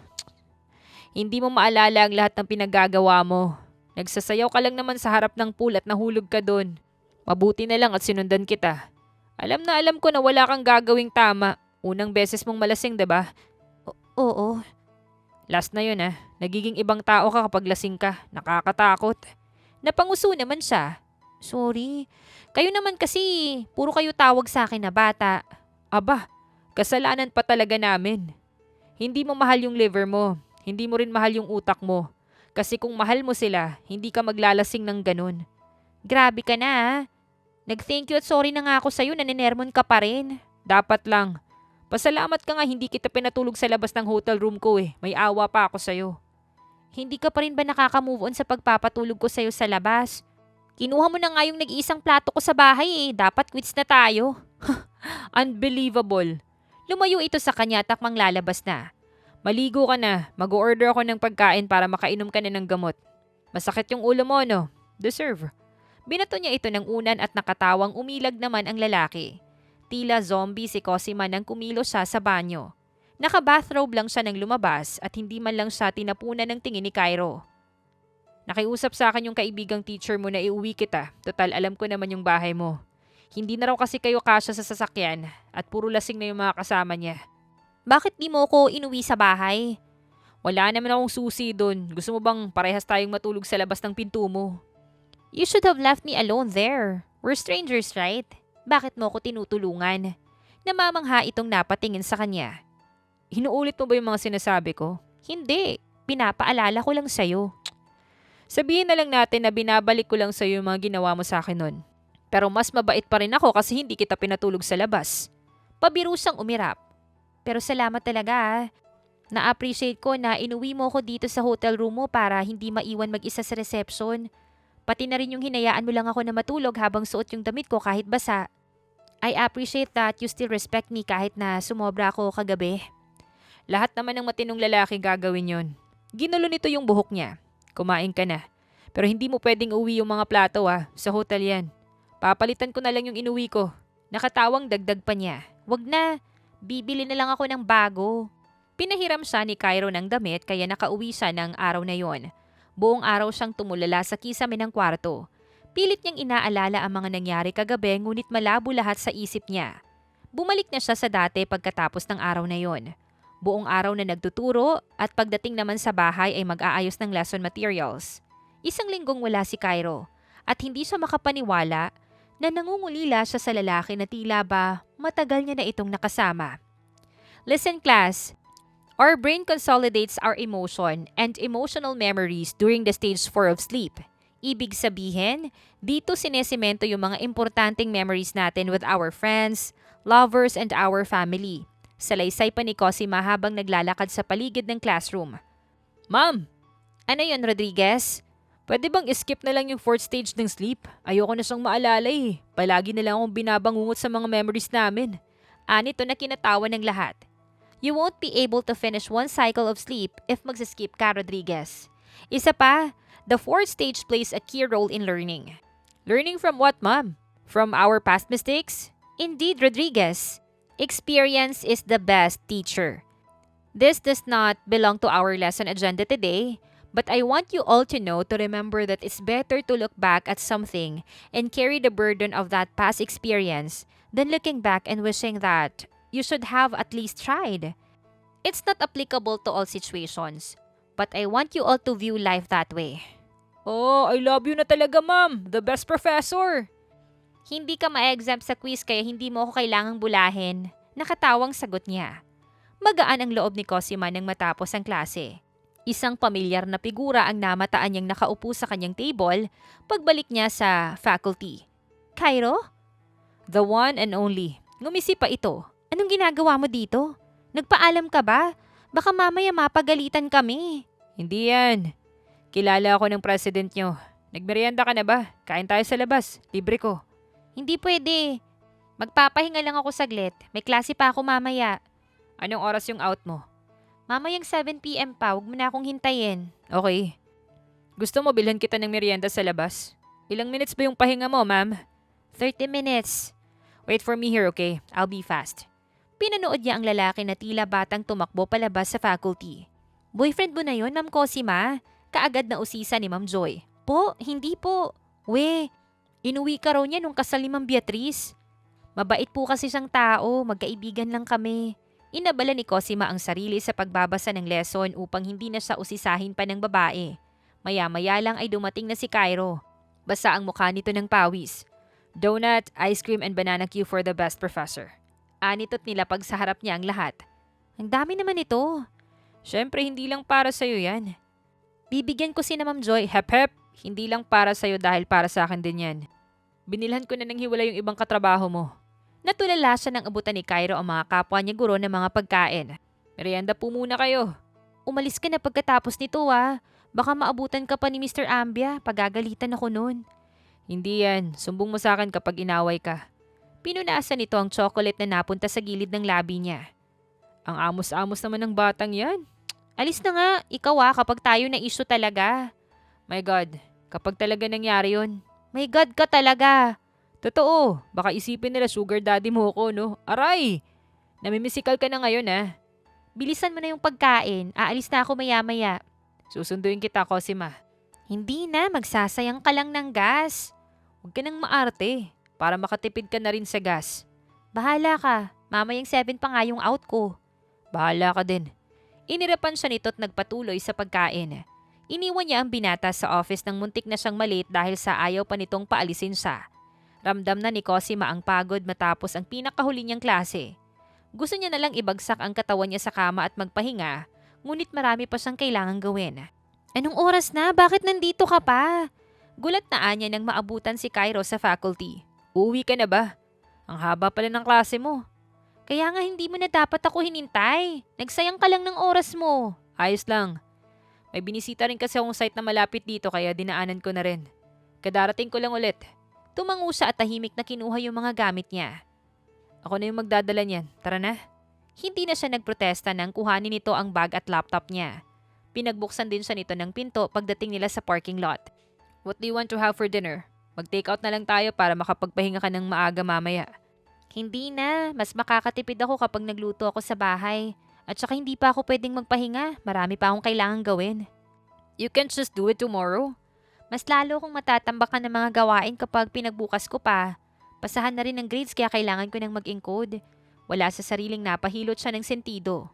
Hindi mo maalala ang lahat ng pinagagawa mo. Nagsasayaw ka lang naman sa harap ng pool at nahulog ka doon. Mabuti na lang at sinundan kita. Alam na alam ko na wala kang gagawing tama. Unang beses mong malasing, diba? Oo. Last na yun Nagiging ibang tao ka kapag lasing ka. Nakakatakot. Napanguso naman siya. Sorry. Kayo naman kasi, puro kayo tawag sa akin na bata. Aba, kasalanan pa talaga namin. Hindi mo mahal yung liver mo. Hindi mo rin mahal yung utak mo. Kasi kung mahal mo sila, hindi ka maglalasing ng ganun. Grabe ka na Nag-thank you at sorry na nga ako sa'yo, naninermon ka pa rin. Dapat lang. Pasalamat ka nga hindi kita pinatulog sa labas ng hotel room ko May awa pa ako sa'yo. Hindi ka pa rin ba nakaka-move on sa pagpapatulog ko sa'yo sa labas? Kinuha mo na nga yung nag-iisang plato ko sa bahay Dapat quits na tayo. Unbelievable. Lumayo ito sa kanya at akmang lalabas na. Maligo ka na. Mag-order ako ng pagkain para makainom ka na ng gamot. Masakit yung ulo mo, no? Deserve. Binato niya ito ng unan at nakatawang umilag naman ang lalaki. Tila zombie si Cosima nang kumilos siya sa banyo. Naka-bathrobe lang siya nang lumabas at hindi man lang siya tinapunan ng tingin ni Cairo. Nakiusap sa akin yung kaibigang teacher mo na iuwi kita. Total, alam ko naman yung bahay mo. Hindi na raw kasi kayo kasya sa sasakyan at puro lasing na yung mga kasama niya. Bakit di mo ko inuwi sa bahay? Wala naman akong susi doon. Gusto mo bang parehas tayong matulog sa labas ng pinto mo? You should have left me alone there. We're strangers, right? Bakit mo ko tinutulungan? Namamangha itong napatingin sa kanya. Hinuulit mo ba yung mga sinasabi ko? Hindi. pinapaalala ko lang sa'yo. Sabihin na lang natin na binabalik ko lang sa'yo yung mga ginawa mo sa akin nun. Pero mas mabait pa rin ako kasi hindi kita pinatulog sa labas. Pabirusang umirap. Pero salamat talaga ah. Na-appreciate ko na inuwi mo ko dito sa hotel room mo para hindi maiwan mag-isa sa reception. Pati na rin yung hinayaan mo lang ako na matulog habang suot yung damit ko kahit basa. I appreciate that you still respect me kahit na sumobra ako kagabi. Lahat naman ng matinong lalaki gagawin yon. Ginulo nito yung buhok niya. Kumain ka na. Pero hindi mo pwedeng uwi yung mga plato ah. Sa hotel yan. Papalitan ko na lang yung inuwi ko. Nakatawang dagdag pa niya. Wag na. Bibili na lang ako ng bago. Pinahiram siya ni Cairo ng damit kaya nakauwi siya ng araw na yon. Buong araw siyang tumulala sa kisame ng kwarto. Pilit niyang inaalala ang mga nangyari kagabi ngunit malabo lahat sa isip niya. Bumalik na siya sa dati pagkatapos ng araw na yon. Buong araw na nagtuturo at pagdating naman sa bahay ay mag-aayos ng lesson materials. Isang linggong wala si Cairo at hindi siya makapaniwala na nangungulila siya sa lalaki na tila ba matagal niya na itong nakasama. Listen class, our brain consolidates our emotion and emotional memories during the stage 4 of sleep. Ibig sabihin, dito sinesemento yung mga importanteng memories natin with our friends, lovers, and our family. Salaysay pa ni Cosima habang naglalakad sa paligid ng classroom. Ma'am! Ano yun, Rodriguez? Pwede bang skip na lang yung 4th stage ng sleep? Ayoko na siyang maalala eh. Palagi na lang akong binabangungot sa mga memories namin. Anito na kinatawa ng lahat. You won't be able to finish one cycle of sleep if magsaskip ka, Rodriguez. Isa pa, the 4th stage plays a key role in learning. Learning from what, ma'am? From our past mistakes? Indeed, Rodriguez. Experience is the best teacher. This does not belong to our lesson agenda today, but I want you all to know to remember that it's better to look back at something and carry the burden of that past experience than looking back and wishing that you should have at least tried. It's not applicable to all situations, but I want you all to view life that way. Oh, I love you na talaga, ma'am. The best professor. Hindi ka ma-exempt sa quiz kaya hindi mo ako kailangang bulahin. Nakatawang sagot niya. Magaan ang loob ni Cosima nang matapos ang klase. Isang pamilyar na figura ang namataan niyang nakaupo sa kanyang table pagbalik niya sa faculty. Cairo? The one and only. Ngumisi pa ito. Anong ginagawa mo dito? Nagpaalam ka ba? Baka mamaya mapagalitan kami. Hindi yan. Kilala ako ng president niyo. Nagmerienda ka na ba? Kain tayo sa labas. Libre ko. Hindi pwede. Magpapahinga lang ako saglit. May klase pa ako mamaya. Anong oras yung out mo? Mamayang 7 p.m. pa. Huwag mo na akong hintayin. Okay. Gusto mo bilhan kita ng merienda sa labas? Ilang minutes ba yung pahinga mo, ma'am? 30 minutes. Wait for me here, okay? I'll be fast. Pinanood niya ang lalaki na tila batang tumakbo palabas sa faculty. Boyfriend mo na yon, Ma'am Cosima? Kaagad na usisa ni Ma'am Joy. Po, hindi po. Inuwi ka raw niya nung kasal ni Ma'am Beatrice. Mabait po kasi siyang tao, magkaibigan lang kami. Inabala ni Cosima ang sarili sa pagbabasa ng lesson upang hindi na siya usisahin pa ng babae. Maya-maya lang ay dumating na si Cairo. Basa ang mukha nito ng pawis. Donut, ice cream, and banana cue for the best professor. Anito't nilapag sa harap niya ang lahat. Ang dami naman ito. Siyempre, hindi lang para sa'yo yan. Bibigyan ko si na Ma'am Joy. Hep hep. Hindi lang para sa'yo dahil para sa akin din yan. Binilhan ko na ng hiwala yung ibang katrabaho mo. Natulala siya ng abutan ni Cairo ang mga kapwa niya guro ng mga pagkain. Merienda po muna kayo. Umalis ka na pagkatapos nito ah. Baka maabutan ka pa ni Mr. Ambia. Pagagalitan ako nun. Hindi yan. Sumbong mo sa akin kapag inaway ka. Pinunasan nito ang chocolate na napunta sa gilid ng labi niya. Ang amos-amos naman ng batang yan. Alis na nga. Ikaw ah kapag tayo na issue talaga. My God. Kapag talaga nangyari yun. My God ka talaga. Totoo. Baka isipin nila sugar daddy mo ko, no? Aray! Namimisikal ka na ngayon, ah. Bilisan mo na yung pagkain. Aalis na ako maya-maya. Susunduin kita, Cosima. Hindi na. Magsasayang ka lang ng gas. Huwag ka nang maarte. Para makatipid ka na rin sa gas. Bahala ka. Mamayang 7 pa nga yung out ko. Bahala ka din. Inirapan siya nito at nagpatuloy sa pagkain. Iniwan niya ang binata sa office nang muntik na siyang malate dahil sa ayaw pa nitong paalisin siya. Ramdam na ni Cosima ang pagod matapos ang pinakahuli niyang klase. Gusto niya nalang ibagsak ang katawan niya sa kama at magpahinga, Ngunit marami pa siyang kailangang gawin. Anong oras na? Bakit nandito ka pa? Gulat na anya nang maabutan si Cairo sa faculty. Uuwi ka na ba? Ang haba pala ng klase mo. Kaya nga hindi mo na dapat ako hinintay. Nagsayang ka lang ng oras mo. Ayos lang. May binisita rin kasi akong site na malapit dito kaya dinaanan ko na rin. Kadarating ko lang ulit. Tumango siya at tahimik na kinuha yung mga gamit niya. Ako na yung magdadala niyan. Tara na. Hindi na siya nagprotesta nang kuhanin nito ang bag at laptop niya. Pinagbuksan din siya nito ng pinto pagdating nila sa parking lot. What do you want to have for dinner? Mag-take out na lang tayo para makapagpahinga ka ng maaga mamaya. Hindi na. Mas makakatipid ako kapag nagluto ako sa bahay. At saka hindi pa ako pwedeng magpahinga. Marami pa akong kailangang gawin. You can just do it tomorrow. Mas lalo kong matatambakan ng mga gawain kapag pinagbukas ko pa. Pasahan na rin ng grades kaya kailangan ko nang mag-encode. Wala sa sariling napahilot siya ng sentido.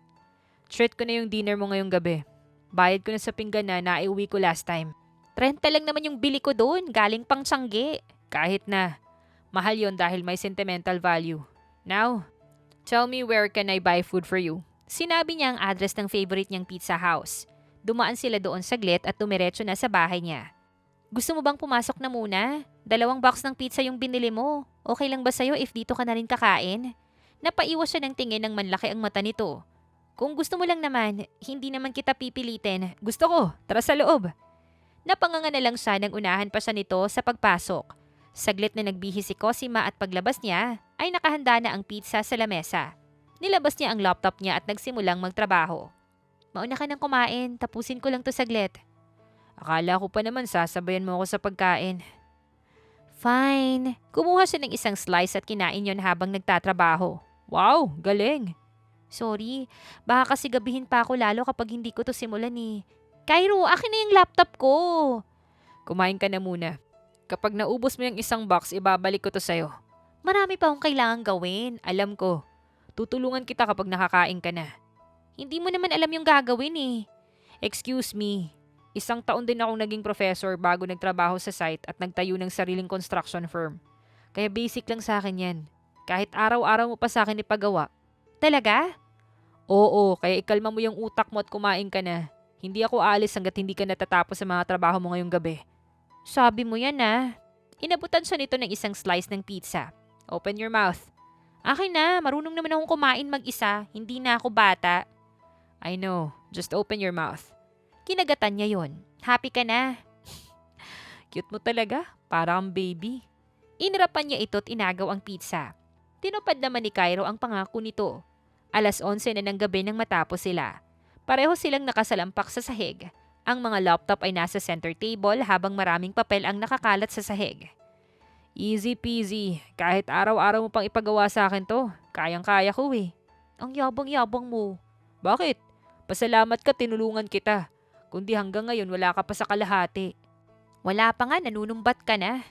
Treat ko na yung dinner mo ngayong gabi. Bayad ko na sa pinggan na naiuwi ko last time. 30 lang naman yung bili ko doon. Galing pang Tiangge. Kahit na. Mahal yon dahil may sentimental value. Now, tell me where can I buy food for you? Sinabi niya ang address ng favorite niyang pizza house. Dumaan sila doon saglit at tumiretso na sa bahay niya. Gusto mo bang pumasok na muna? 2 box ng pizza yung binili mo. Okay lang ba sa'yo if dito ka na rin kakain? Napaiwas siya ng tingin ng manlaki ang mata nito. Kung gusto mo lang naman, hindi naman kita pipilitin. Gusto ko, tara sa loob. Napanganga na lang siya nang unahan pa siya nito sa pagpasok. Saglit na nagbihis si Cosima at paglabas niya, ay nakahanda na ang pizza sa lamesa. Nilabas niya ang laptop niya at nagsimulang magtrabaho. Mauna ka nang kumain, tapusin ko lang to saglit. Akala ko pa naman sasabayan mo ako sa pagkain. Fine. Kumuha siya ng isang slice at kinain yon habang nagtatrabaho. Wow, galing. Sorry, baka kasi gabihin pa ako lalo kapag hindi ko to simulan eh. Cairo, akin na yung laptop ko. Kumain ka na muna. Kapag naubos mo yung isang box, ibabalik ko to sa'yo. Marami pa akong kailangan gawin, alam ko. Tutulungan kita kapag nakakain ka na. Hindi mo naman alam yung gagawin eh. Excuse me. 1 taon din akong naging professor bago nagtrabaho sa site at nagtayo ng sariling construction firm. Kaya basic lang sa akin yan. Kahit araw-araw mo pa sa akin ipagawa. Talaga? Oo, kaya ikalma mo yung utak mo at kumain ka na. Hindi ako aalis hanggat hindi ka natatapos sa mga trabaho mo ngayong gabi. Sabi mo yan ah. Inabutan siya nito ng isang slice ng pizza. Open your mouth. Akin na, marunong naman akong kumain mag-isa. Hindi na ako bata. I know, just open your mouth. Kinagatan niya yon. Happy ka na? Cute mo talaga, parang baby. Inirapan niya ito at inagaw ang pizza. Tinupad naman ni Cairo ang pangako nito. 11:00 na ng gabi nang matapos sila. Pareho silang nakasalampak sa sahig. Ang mga laptop ay nasa center table habang maraming papel ang nakakalat sa sahig. Easy peasy, kahit araw-araw mo pang ipagawa sa akin to, kayang-kaya ko eh. Ang yabang-yabang mo. Bakit? Pasalamat ka tinulungan kita. Kundi hanggang ngayon wala ka pa sa kalahati. Wala pa nga, nanunumbat ka na.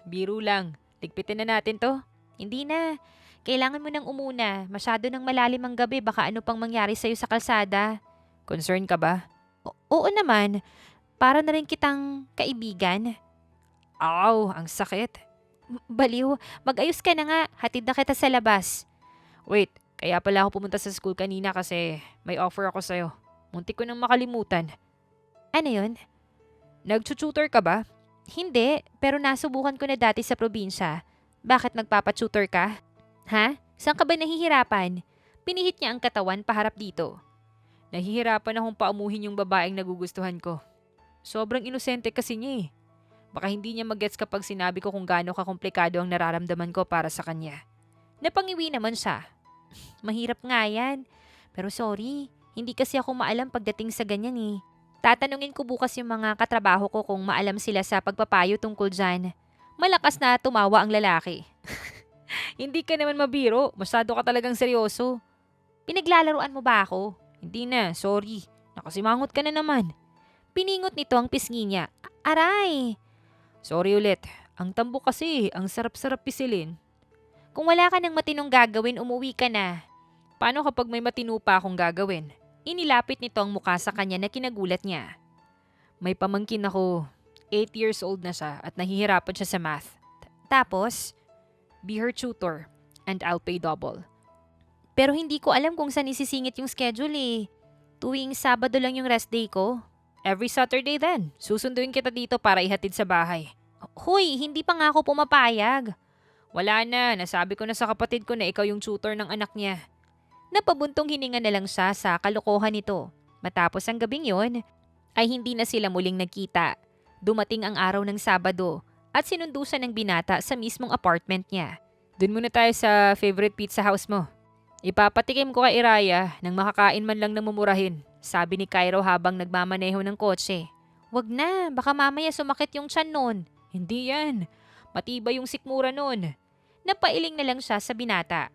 Biro lang. Ligpitin na natin to. Hindi na. Kailangan mo nang umuna. Masyado nang malalim ang gabi. Baka ano pang mangyari sa'yo sa kalsada. Concern ka ba? Oo naman. Para na rin kitang kaibigan. Aw, ang sakit. Baliw. Mag-ayos ka na nga. Hatid na kita sa labas. Wait, kaya pala ako pumunta sa school kanina kasi may offer ako sa'yo. Muntik ko nang makalimutan. Ano yun? Nag-tutor ka ba? Hindi, pero nasubukan ko na dati sa probinsya. Bakit magpapa-tutor ka? Ha? Saan ka ba nahihirapan? Pinihit niya ang katawan paharap dito. Nahihirapan akong paamuhin yung babaeng nagugustuhan ko. Sobrang inosente kasi niya eh. Baka hindi niya mag-gets kapag sinabi ko kung gaano kakomplikado ang nararamdaman ko para sa kanya. Napangiwi naman siya. Mahirap nga yan. Pero sorry, hindi kasi ako maalam pagdating sa ganyan eh. Tatanungin ko bukas yung mga katrabaho ko kung maalam sila sa pagpapayo tungkol dyan. Malakas na tumawa ang lalaki. Hindi ka naman mabiro. Masyado ka talagang seryoso. Pinaglalaruan mo ba ako? Hindi na, sorry. Nakasimangot ka na naman. Piningot nito ang pisngi niya. Aray! Sorry ulit. Ang tambo kasi, ang sarap-sarap pisilin. Kung wala ka ng matinong gagawin, umuwi ka na. Paano kapag may matino pa akong gagawin? Inilapit nito ang mukha sa kanya na kinagulat niya. May pamangkin ako. 8 years old na siya at nahihirapan siya sa math. Tapos, be her tutor and I'll pay double. Pero hindi ko alam kung saan isisingit yung schedule eh. Tuwing Sabado lang yung rest day ko. Every Saturday then. Susunduin kita dito para ihatid sa bahay. Hoy, hindi pa nga ako pumapayag. Wala na, nasabi ko na sa kapatid ko na ikaw yung tutor ng anak niya. Napabuntong hininga na lang siya sa kalokohan nito. Matapos ang gabing yon, ay hindi na sila muling nagkita. Dumating ang araw ng Sabado at sinundo siya ng binata sa mismong apartment niya. Doon muna tayo sa favorite pizza house mo. Ipapatikim ko kay Iraya nang makakain man lang ng mumurahin, sabi ni Cairo habang nagmamaneho ng kotse. Wag na, baka mamaya sumakit yung tiyan nun. Hindi yan. Matibay yung sikmura nun. Napailing na lang siya sa binata.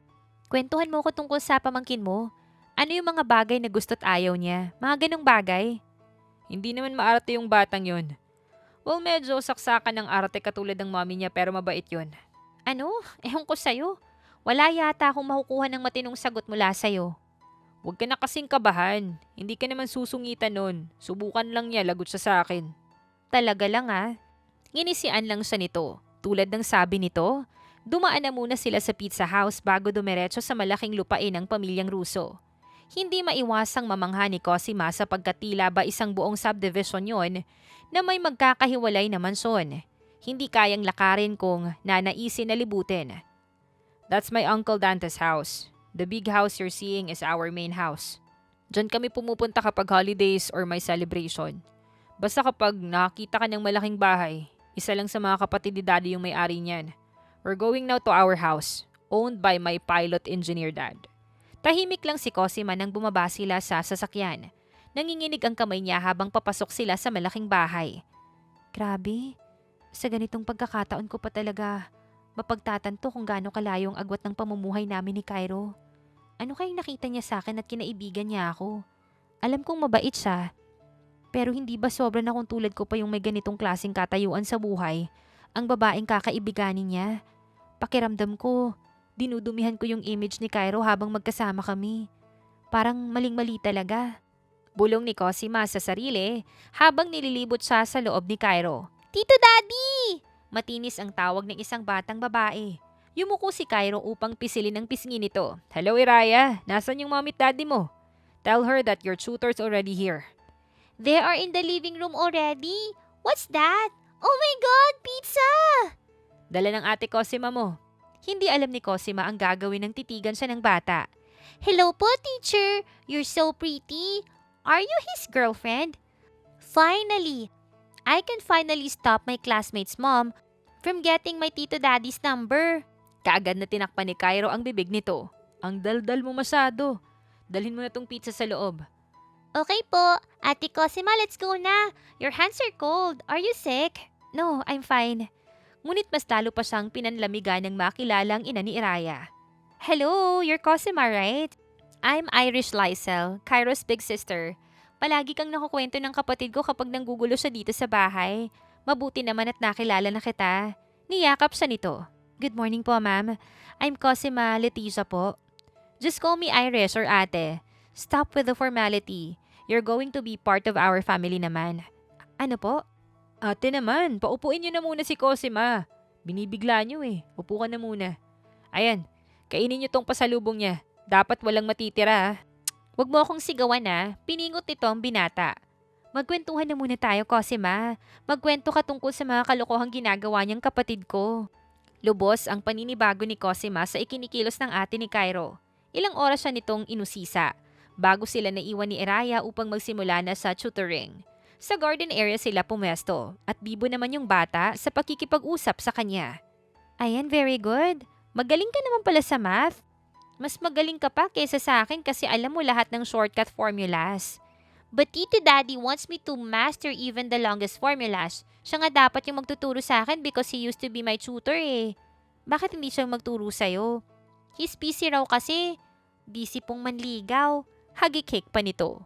Kwentuhan mo ko tungkol sa pamangkin mo. Ano yung mga bagay na gusto't ayaw niya? Mga ganong bagay? Hindi naman maarte yung batang yon. Well, medyo saksakan ng arte katulad ng mami niya pero mabait yon. Ano? Ewan ko sa'yo. Wala yata akong makukuha ng matinong sagot mula sa'yo. Huwag ka na kasing kabahan. Hindi ka naman susungitan nun. Subukan lang niya, lagot siya sa akin. Talaga lang ah. Nginisian lang siya nito. Tulad ng sabi nito, dumaan na muna sila sa pizza house bago dumiretso sa malaking lupain ng pamilyang Russo. Hindi maiwasang mamangha ni Cosima sapagkat tila ba isang buong subdivision yon na may magkakahiwalay na mansyon. Hindi kayang lakarin kung nanaisin na libutin. That's my Uncle Dante's house. The big house you're seeing is our main house. Diyan kami pumupunta kapag holidays or may celebration. Basta kapag nakakita ka ng malaking bahay, isa lang sa mga kapatid ni Daddy yung may-ari niyan. We're going now to our house, owned by my pilot engineer dad. Tahimik lang si Cosima nang bumaba sila sa sasakyan. Nanginginig ang kamay niya habang papasok sila sa malaking bahay. Grabe, sa ganitong pagkakataon ko pa talaga mapagtatanto kung gaano kalayo ang agwat ng pamumuhay namin ni Cairo. Ano kayang nakita niya sa akin at kinaibigan niya ako? Alam kong mabait siya. Pero hindi ba sobra na kung tulad ko pa yung may ganitong klaseng katayuan sa buhay, ang babaeng kakaibiganin niya? Pakiramdam ko, dinudumihan ko yung image ni Cairo habang magkasama kami. Parang maling-mali talaga. Bulong ni Cosima sa sarili habang nililibot siya sa loob ni Cairo. Tito Daddy! Matinis ang tawag ng isang batang babae. Yumuko si Cairo upang pisilin ang pisngi nito. Hello Iraya, nasan yung mommy at daddy mo? Tell her that your tutor's already here. They are in the living room already? What's that? Oh my God, pizza! Dala ng ate Cosima mo. Hindi alam ni Cosima ang gagawin ng titigan siya ng bata. Hello po, teacher. You're so pretty. Are you his girlfriend? Finally! I can finally stop my classmate's mom from getting my Tito Daddy's number. Kaagad na tinakpan ni Cairo ang bibig nito. Ang daldal mo masyado. Dalhin mo na tong pizza sa loob. Okay po. Ate Cosima, let's go na. Your hands are cold. Are you sick? No, I'm fine. Ngunit mas lalo pa siyang pinanlamigan ng makilala ang ina ni Iraya. Hello, you're Cosima, right? I'm Irish Lysel, Cairo's big sister. Palagi kang nakukwento ng kapatid ko kapag nanggugulo siya dito sa bahay. Mabuti naman at nakilala na kita. Niyakap siya nito. Good morning po, ma'am. I'm Cosima Leticia po. Just call me Irish or ate. Stop with the formality. You're going to be part of our family naman. Ano po? Ate naman, paupuin niyo na muna si Cosima. Binibigla niyo eh. Upo ka na muna. Ayan, kainin niyo tong pasalubong niya. Dapat walang matitira. Huwag mo akong sigawan na, piningot nito ang binata. Magkwentuhan na muna tayo, Cosima. Magkwento ka tungkol sa mga kalokohang ginagawa niyang kapatid ko. Lubos ang paninibago ni Cosima sa ikinikilos ng ate ni Cairo. Ilang oras siya nitong inusisa, bago sila naiwan ni Iraya upang magsimula na sa tutoring. Sa garden area sila pumesto, at bibo naman yung bata sa pakikipag-usap sa kanya. Ayan, very good. Magaling ka naman pala sa math. Mas magaling ka pa kaysa sa akin kasi alam mo lahat ng shortcut formulas. But Tito Daddy wants me to master even the longest formulas. Siya nga dapat yung magtuturo sa akin because he used to be my tutor eh. Bakit hindi siya magturo sa'yo? He's busy raw kasi. Busy pong manligaw. Hagikik pa nito.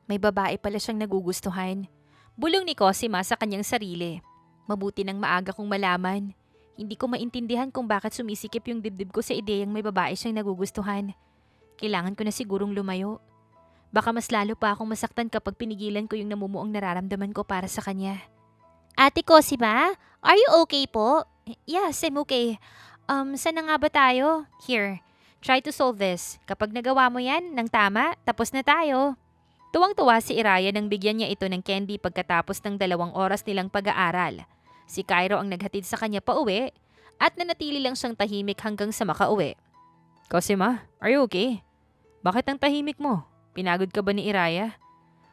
May babae pala siyang nagugustuhan. Bulong ni Cosima sa kanyang sarili. Mabuti nang maaga kong malaman. Hindi ko maintindihan kung bakit sumisikip yung dibdib ko sa ideyang may babae siyang nagugustuhan. Kailangan ko na sigurong lumayo. Baka mas lalo pa akong masaktan kapag pinigilan ko yung namumuong nararamdaman ko para sa kanya. Ate Cosima, are you okay po? Yes, I'm okay. Saan na nga ba tayo? Here, Try to solve this. Kapag nagawa mo yan ng tama, tapos na tayo. Tuwang-tuwa si Iraya nang bigyan niya ito ng candy pagkatapos ng 2 oras nilang pag-aaral. Si Cairo ang naghatid sa kanya pauwi at nanatili lang siyang tahimik hanggang sa makauwi. Cosima, are you okay? Bakit ang tahimik mo? Pinagod ka ba ni Iraya?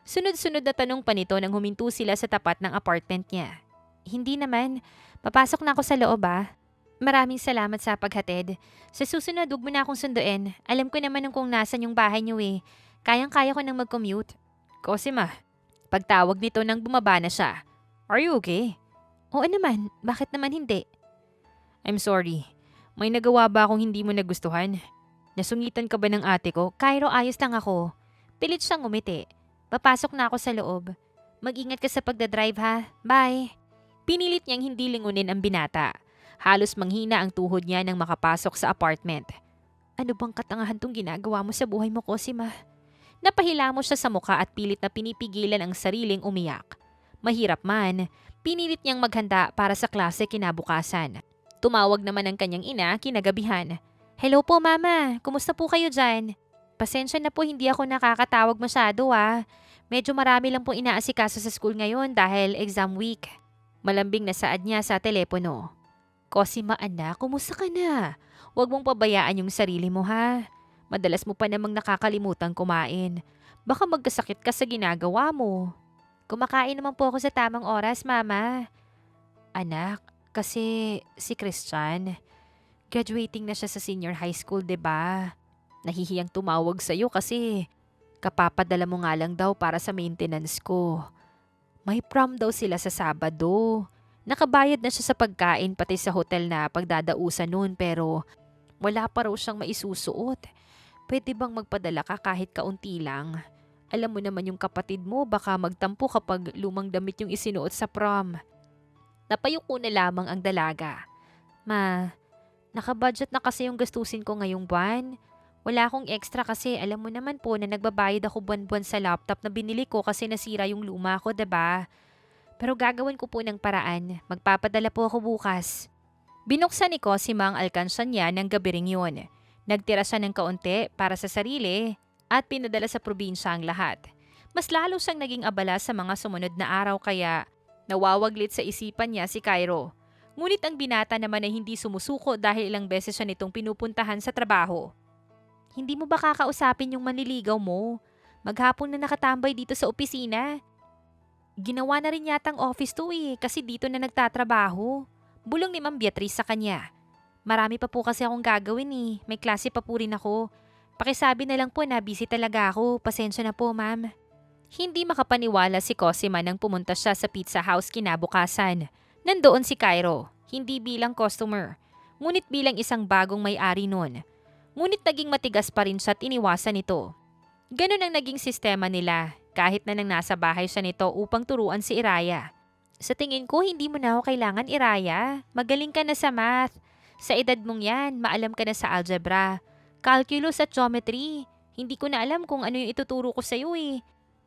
Sunod-sunod na tanong pa nito nang huminto sila sa tapat ng apartment niya. Hindi naman. Papasok na ako sa loob Maraming salamat sa paghatid. Sa susunod, huwag mo na akong sunduin. Alam ko naman kung nasan yung bahay niyo Kayang-kaya ko nang mag-commute. Cosima, pagtawag nito nang bumaba na siya. Are you okay? Oo naman. Bakit naman hindi? I'm sorry. May nagawa ba akong hindi mo nagustuhan? Nasungitan ka ba ng ate ko? Cairo, ayos lang ako. Pilit siyang umiti. Papasok na ako sa loob. Mag-ingat ka sa pagdadrive ha. Bye. Pinilit niyang hindi lingunin ang binata. Halos manghina ang tuhod niya nang makapasok sa apartment. Ano bang katangahan tong ginagawa mo sa buhay mo, Cosima? Napahilamos siya sa muka at pilit na pinipigilan ang sariling umiyak. Mahirap man, pinilit niyang maghanda para sa klase kinabukasan. Tumawag naman ang kanyang ina kinagabihan. Hello po mama, kumusta po kayo dyan? Pasensya na po hindi ako nakakatawag masyado Medyo marami lang pong inaasikaso sa school ngayon dahil exam week. Malambing na saad niya sa telepono. Cosima anak, kumusta ka na? Huwag mong pabayaan yung sarili mo ha. Madalas mo pa namang nakakalimutan kumain. Baka magkasakit ka sa ginagawa mo. Kumakain naman po ako sa tamang oras, mama. Anak, kasi si Christian, graduating na siya sa senior high school, 'di ba? Nahihiyang tumawag sa'yo kasi kapapadala mo nga lang daw para sa maintenance ko. May prom daw sila sa Sabado. Nakabayad na siya sa pagkain pati sa hotel na pagdadausan noon pero wala pa raw siyang maisusuot. Pwede bang magpadala ka kahit kaunti lang? Alam mo naman yung kapatid mo baka magtampo kapag lumang damit yung isinuot sa prom. Napayuko na lamang ang dalaga. Ma, nakabudget na kasi yung gastusin ko ngayong buwan. Wala akong extra kasi alam mo naman po na nagbabayad ako buwan-buwan sa laptop na binili ko kasi nasira yung luma ko, 'di ba? Pero gagawin ko po ng paraan. Magpapadala po ako bukas. Binuksan ni Cosima ang alkansya niya ng gabi ring yun. Nagtira siya ng kaunti para sa sarili at pinadala sa probinsya ang lahat. Mas lalo siyang naging abala sa mga sumunod na araw kaya nawawaglit sa isipan niya si Cairo. Ngunit ang binata naman ay hindi sumusuko dahil ilang beses siya nitong pinupuntahan sa trabaho. Hindi mo ba kakausapin yung manliligaw mo? Maghapon na nakatambay dito sa opisina. Ginawa na rin yatang office to kasi dito na nagtatrabaho. Bulong ni Ma'am Beatrice sa kanya. Marami pa po kasi akong gagawin May klase pa po rin ako. Pakisabi na lang po na busy talaga ako. Pasensya na po ma'am. Hindi makapaniwala si Cosima nang pumunta siya sa pizza house kinabukasan. Nandoon si Cairo, hindi bilang customer, ngunit bilang isang bagong may-ari nun. Ngunit naging matigas pa rin siya at iniwasan ito. Ganon ang naging sistema nila. Kahit na nang nasa bahay siya nito upang turuan si Iraya. Sa tingin ko, hindi mo na ako kailangan, Iraya. Magaling ka na sa math. Sa edad mong yan, maalam ka na sa algebra, calculus at geometry. Hindi ko na alam kung ano yung ituturo ko sa'yo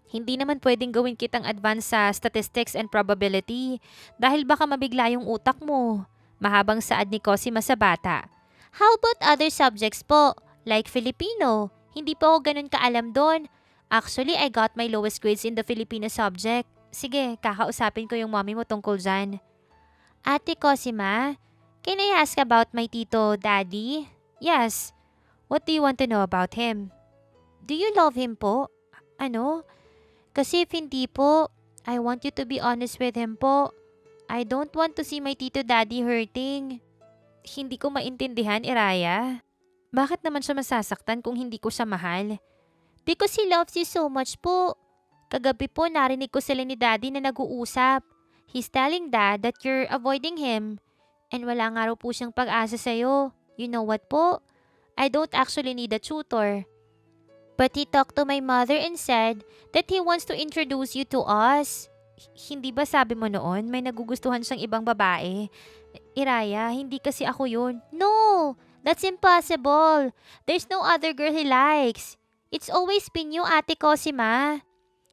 Hindi naman pwedeng gawin kitang advance sa statistics and probability dahil baka mabigla yung utak mo. Mahabang saad ni Cosima sa bata. How about other subjects po? Like Filipino? Hindi po ako ganun kaalam doon. Actually, I got my lowest grades in the Filipino subject. Sige, kakausapin ko yung mommy mo tungkol dyan. Ate Cosima, can I ask about my tito, daddy? Yes. What do you want to know about him? Do you love him po? Ano? Kasi if hindi po, I want you to be honest with him po. I don't want to see my tito daddy hurting. Hindi ko maintindihan, Iraya. Bakit naman siya masasaktan kung hindi ko siya mahal? Because he loves you so much po. Kagabi po narinig ko sila ni Daddy na nag-uusap. He's telling Dad that you're avoiding him. And wala nga raw po siyang pag-asa sa'yo. You know what po? I don't actually need a tutor. But he talked to my mother and said that he wants to introduce you to us. Hindi ba sabi mo noon may nagugustuhan siyang ibang babae? Iraya, hindi kasi ako yun. No! That's impossible. There's no other girl he likes. It's always been you, Ate Cosima.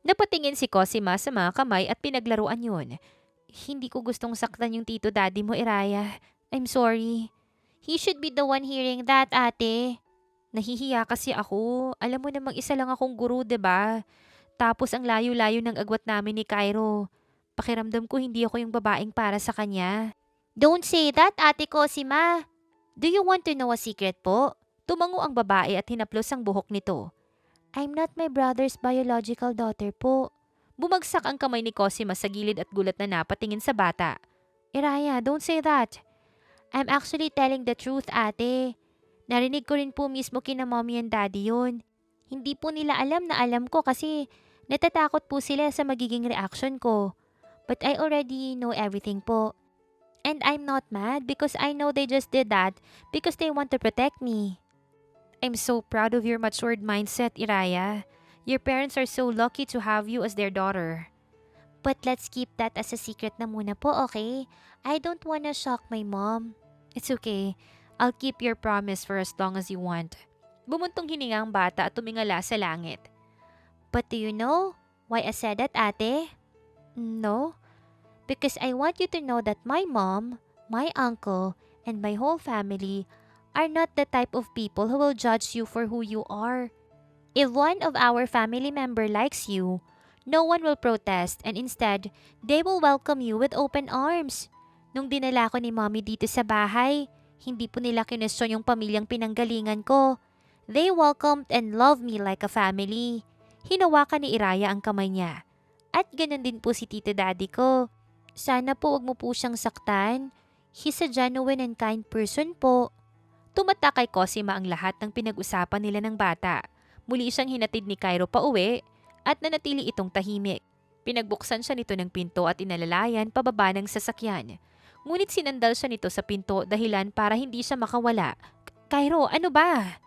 Napatingin si Cosima sa mga kamay at pinaglaruan yun. Hindi ko gustong saktan yung tito daddy mo, Iraya. I'm sorry. He should be the one hearing that, ate. Nahihiya kasi ako. Alam mo namang isa lang akong guru, 'di ba? Tapos ang layo-layo ng agwat namin ni Cairo. Pakiramdam ko hindi ako yung babaeng para sa kanya. Don't say that, Ate Cosima. Do you want to know a secret po? Tumango ang babae at hinaplos ang buhok nito. I'm not my brother's biological daughter po. Bumagsak ang kamay ni Cosima sa gilid at gulat na napatingin sa bata. Iraya, don't say that. I'm actually telling the truth, ate. Narinig ko rin po mismo kina mommy and daddy yun. Hindi po nila alam na alam ko kasi natatakot po sila sa magiging reaction ko. But I already know everything po. And I'm not mad because I know they just did that because they want to protect me. I'm so proud of your matured mindset, Iraya. Your parents are so lucky to have you as their daughter. But let's keep that as a secret na muna po, okay? I don't wanna shock my mom. It's okay. I'll keep your promise for as long as you want. Bumuntong hininga ang bata at tumingala sa langit. But do you know why I said that, ate? No. Because I want you to know that my mom, my uncle, and my whole family are not the type of people who will judge you for who you are. If one of our family member likes you, no one will protest and instead, they will welcome you with open arms. Nung dinala ko ni mommy dito sa bahay, hindi po nila kinestyon yung pamilyang pinanggalingan ko. They welcomed and loved me like a family. Hinawakan ni Iraya ang kamay niya. At ganun din po si tito daddy ko. Sana po wag mo po siyang saktan. He's a genuine and kind person po. Tumata kay Cosima ang lahat ng pinag-usapan nila ng bata. Muli siyang hinatid ni Cairo pa uwi at nanatili itong tahimik. Pinagbuksan siya nito ng pinto at inalalayan pababa ng sasakyan. Ngunit sinandal siya nito sa pinto dahilan para hindi siya makawala. Cairo, ano ba?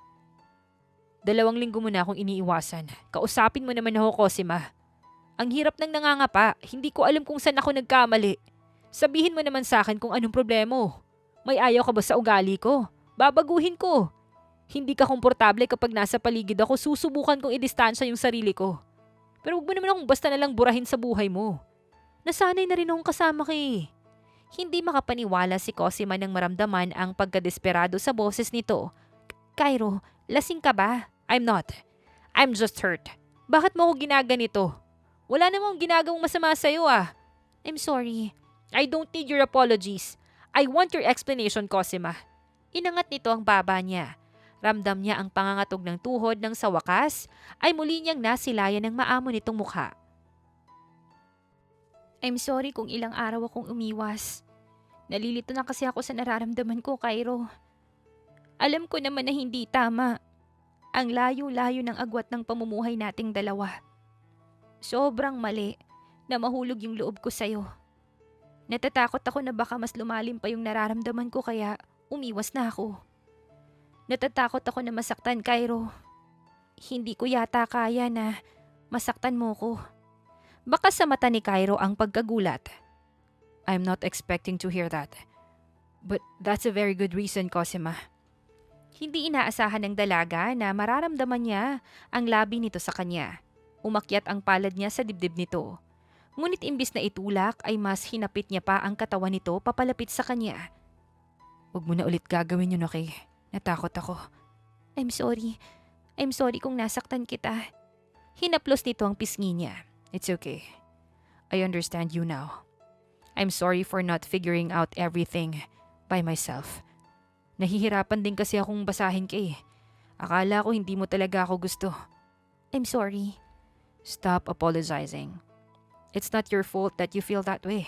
2 linggo mo na akong iniiwasan. Kausapin mo naman ako, Cosima. Ang hirap ng nangangapa, hindi ko alam kung saan ako nagkamali. Sabihin mo naman sa akin kung anong problema mo. May ayaw ka ba sa ugali ko? Babaguhin ko. Hindi ka komportable kapag nasa paligid ako, susubukan kong idistansya yung sarili ko. Pero huwag mo naman akong basta nalang burahin sa buhay mo. Nasanay na rin akong kasama ka eh. Hindi makapaniwala si Cosima nang maramdaman ang pagkadesperado sa boses nito. Cairo, lasing ka ba? I'm not. I'm just hurt. Bakit mo ako ginaganito? Wala namang ginagawang masama sa'yo ah. I'm sorry. I don't need your apologies. I want your explanation, Cosima. Inangat nito ang baba niya. Ramdam niya ang pangangatog ng tuhod nang sa wakas ay muli niyang nasilayan ng maamo nitong mukha. I'm sorry kung ilang araw akong umiwas. Nalilito na kasi ako sa nararamdaman ko, Cairo. Alam ko naman na hindi tama. Ang layo-layo ng agwat ng pamumuhay nating dalawa. Sobrang mali na mahulog yung loob ko sa'yo. Natatakot ako na baka mas lumalim pa yung nararamdaman ko kaya umiwas na ako. Natatakot ako na masaktan, Cairo. Hindi ko yata kaya na masaktan mo ko. Baka sa mata ni Cairo ang pagkagulat. I'm not expecting to hear that. But that's a very good reason, Cosima. Hindi inaasahan ng dalaga na mararamdaman niya ang labi nito sa kanya. Umakyat ang palad niya sa dibdib nito. Ngunit imbis na itulak ay mas hinapit niya pa ang katawan nito papalapit sa kanya. Huwag mo na ulit gagawin yun, okay? Natakot ako. I'm sorry. I'm sorry kung nasaktan kita. Hinaplos nito ang pisngi niya. It's okay. I understand you now. I'm sorry for not figuring out everything by myself. Nahihirapan din kasi akong basahin ka eh. Akala ko hindi mo talaga ako gusto. I'm sorry. Stop apologizing. It's not your fault that you feel that way.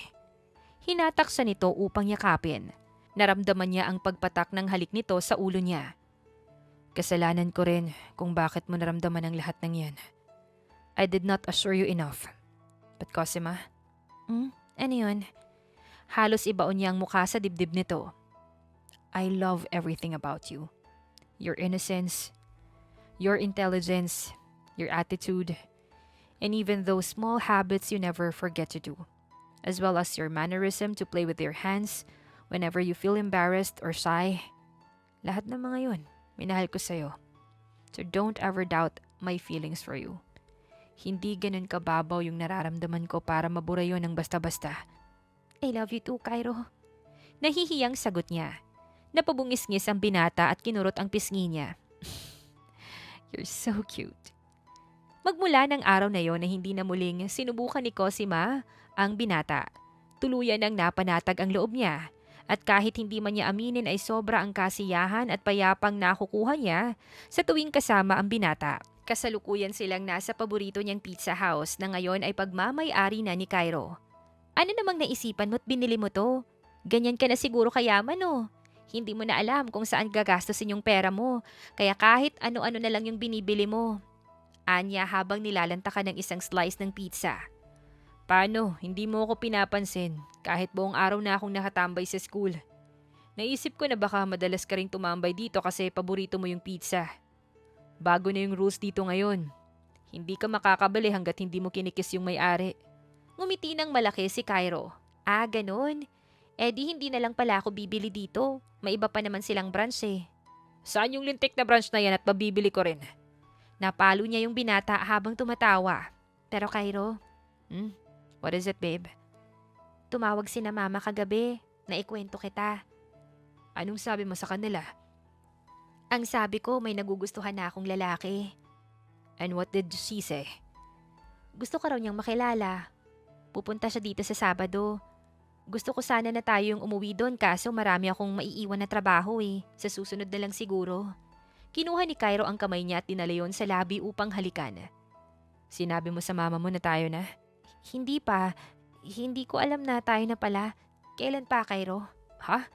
Hinatak siya nito upang yakapin. Naramdaman niya ang pagpatak ng halik nito sa ulo niya. Kasalanan ko rin kung bakit mo naramdaman ang lahat ng yan. I did not assure you enough. But Cosima? Ano yun? Halos ibaon niya ang mukha sa dibdib nito. I love everything about you. Your innocence, your intelligence, your attitude, and even those small habits you never forget to do, as well as your mannerism to play with your hands whenever you feel embarrassed or shy. Lahat ng mga yun, minahal ko sa'yo. So don't ever doubt my feelings for you. Hindi ganun kababaw yung nararamdaman ko para mabura yun ng basta-basta. I love you too, Cairo. Nahihiyang sagot niya. Napabungis-ngis ang binata at kinurot ang pisngi niya. You're so cute. Magmula ng araw na yon na hindi na muling sinubukan ni Cosima ang binata. Tuluyan ng napanatag ang loob niya at kahit hindi man niya aminin ay sobra ang kasiyahan at payapang nakukuha niya sa tuwing kasama ang binata. Kasalukuyan silang nasa paborito niyang pizza house na ngayon ay pagmamay-ari na ni Cairo. Ano namang naisipan mo't binili mo to? Ganyan ka na siguro kayaman oh. Hindi mo na alam kung saan gagastusin yung pera mo, kaya kahit ano-ano na lang yung binibili mo. Anya habang nilalantakan ng isang slice ng pizza. Paano? Hindi mo ako pinapansin kahit buong araw na akong nakatambay sa school. Naisip ko na baka madalas ka ring tumambay dito kasi paborito mo yung pizza. Bago na yung rules dito ngayon. Hindi ka makakabali hanggat hindi mo kinikis yung may-ari. Ngumiti ng malaki si Cairo. Ah, ganun. Eh di hindi na lang pala ako bibili dito. May iba pa naman silang branch eh. Saan yung lintik na branch na yan at mabibili ko rin? Napalo niya yung binata habang tumatawa. Pero Cairo, what is it babe? Tumawag si na mama kagabi. Naikwento kita. Anong sabi mo sa kanila? Ang sabi ko may nagugustuhan na akong lalaki. And what did she say? Gusto ko raw niyang makilala. Pupunta siya dito sa Sabado. Gusto ko sana na tayo yung umuwi doon kaso marami akong maiiwan na trabaho eh. Sa susunod na lang siguro. Kinuha ni Cairo ang kamay niya at tinalayon sa labi upang halikan. Sinabi mo sa mama mo na tayo na? Hindi pa. Hindi ko alam na tayo na pala. Kailan pa, Cairo? Ha?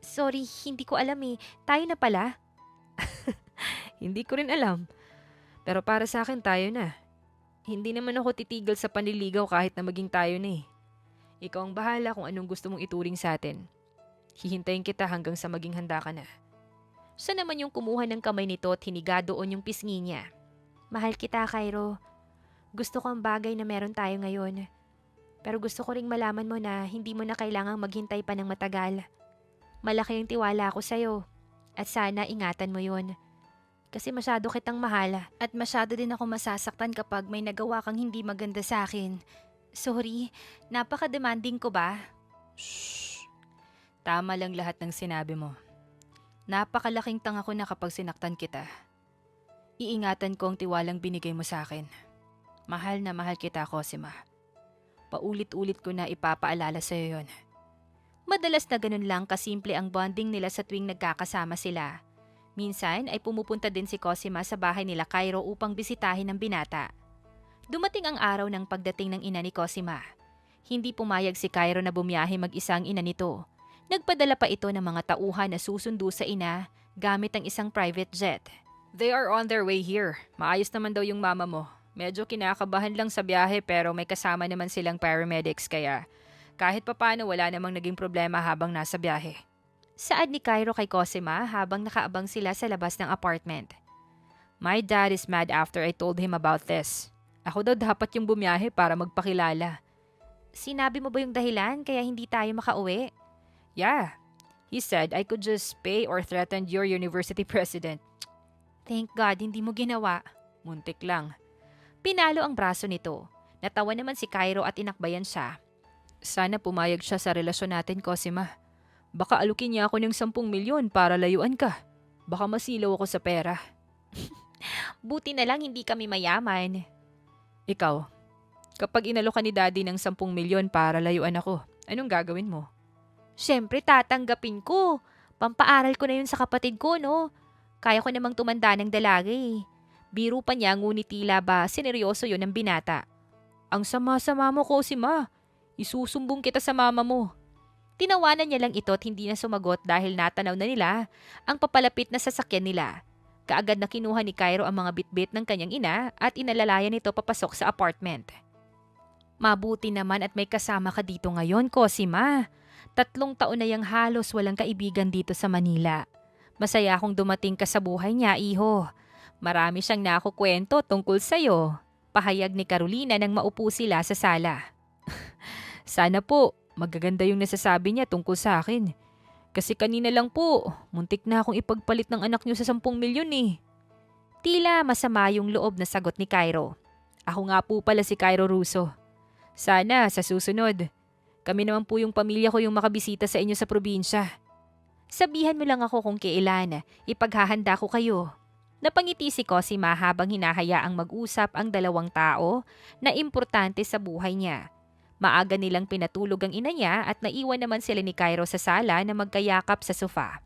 Sorry, hindi ko alam eh. Tayo na pala? Hindi ko rin alam. Pero para sa akin tayo na. Hindi naman ako titigil sa panliligaw kahit na maging tayo na eh. Ikaw ang bahala kung anong gusto mong ituring sa atin. Hihintayin kita hanggang sa maging handa ka na. Siya naman yung kumuha ng kamay nito at hiniga doon yung pisngi niya. Mahal kita, Cairo. Gusto ko ang bagay na meron tayo ngayon. Pero gusto ko ring malaman mo na hindi mo na kailangang maghintay pa ng matagal. Malaki yung tiwala ko sa'yo. At sana ingatan mo yun. Kasi masyado kitang mahal at masyado din ako masasaktan kapag may nagawa kang hindi maganda sa akin. Sorry, napaka-demanding ko ba? Shh. Tama lang lahat ng sinabi mo. Napakalaking tanga ko na kapag sinaktan kita. Iingatan ko ang tiwalang binigay mo sa akin. Mahal na mahal kita, Cosima. Paulit-ulit ko na ipapaalala sa iyo yun. Madalas na ganun lang kasimple ang bonding nila sa tuwing nagkakasama sila. Minsan ay pumupunta din si Cosima sa bahay nila Cairo upang bisitahin ang binata. Dumating ang araw ng pagdating ng ina ni Cosima. Hindi pumayag si Cairo na bumiyahe mag-isa ang ina nito. Nagpadala pa ito ng mga tauhan na susundo sa ina gamit ang isang private jet. They are on their way here. Maayos naman daw yung mama mo. Medyo kinakabahan lang sa biyahe pero may kasama naman silang paramedics kaya kahit papano wala namang naging problema habang nasa biyahe. Saad ni Cairo kay Cosima habang nakaabang sila sa labas ng apartment. My dad is mad after I told him about this. Ako daw dapat yung bumiyahe para magpakilala. Sinabi mo ba yung dahilan kaya hindi tayo makauwi? Yeah. He said I could just pay or threaten your university president. Thank God hindi mo ginawa. Muntik lang. Pinalo ang braso nito. Natawa naman si Cairo at inakbayan siya. Sana pumayag siya sa relasyon natin, Cosima. Baka alukin niya ako ng 10 milyon para layuan ka. Baka masilaw ako sa pera. Buti na lang hindi kami mayaman. Ikaw, kapag inalo ka ni daddy ng 10 milyon para layuan ako, anong gagawin mo? Siyempre tatanggapin ko. Pampaaral ko na yun sa kapatid ko, no? Kaya ko namang tumanda ng dalaga eh. Biro pa niya ngunit tila ba sineryoso yun ng binata. Ang sama-sama mo, Cosima. Isusumbong kita sa mama mo. Tinawanan niya lang ito at hindi na sumagot dahil natanaw na nila ang papalapit na sasakyan nila. Kaagad na kinuha ni Cairo ang mga bitbit ng kanyang ina at inalalayan ito papasok sa apartment. Mabuti naman at may kasama ka dito ngayon, Cosima. 3 taon na yang halos walang kaibigan dito sa Manila. Masaya akong dumating ka sa buhay niya, iho. Marami siyang nakukwento tungkol sa'yo. Pahayag ni Carolina nang maupo sila sa sala. Sana po, magaganda yung nasasabi niya tungkol sa akin. Kasi kanina lang po, muntik na akong ipagpalit ng anak niyo sa 10 milyon eh. Tila masama yung loob na sagot ni Cairo. Ako nga po pala si Cairo Russo. Sana sa susunod, kami naman po yung pamilya ko yung makabisita sa inyo sa probinsya. Sabihan mo lang ako kung kailan, ipaghahanda ko kayo. Napangiti si Cosima habang hinahayaang mag-usap ang dalawang tao na importante sa buhay niya. Maaga nilang pinatulog ang ina niya at naiwan naman sila ni Cairo sa sala na magkayakap sa sofa.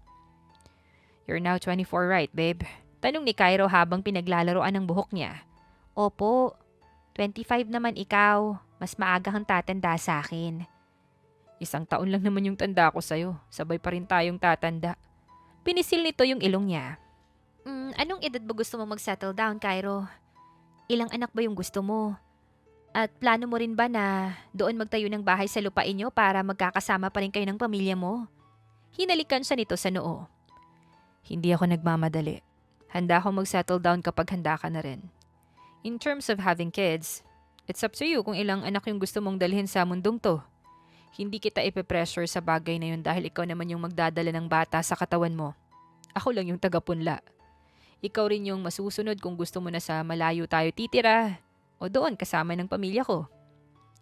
"You're now 24, right, babe?" Tanong ni Cairo habang pinaglalaroan ng buhok niya. "Opo, 25 naman ikaw. Mas maaga kang tatanda sa akin." "Isang taon lang naman yung tanda ko sa'yo. Sabay pa rin tayong tatanda." Pinisil nito yung ilong niya. Anong edad ba gusto mo mag-settle down, Cairo? Ilang anak ba yung gusto mo? At plano mo rin ba na doon magtayo ng bahay sa lupain nyo para magkakasama pa rin kayo ng pamilya mo? Hinalikan siya nito sa noo. "Hindi ako nagmamadali. Handa ako mag-settle down kapag handa ka na rin. In terms of having kids, it's up to you kung ilang anak yung gusto mong dalhin sa mundong to. Hindi kita ipe-pressure sa bagay na yun dahil ikaw naman yung magdadala ng bata sa katawan mo. Ako lang yung taga-punla. Ikaw rin yung masusunod kung gusto mo na sa malayo tayo titira o doon kasama ng pamilya ko.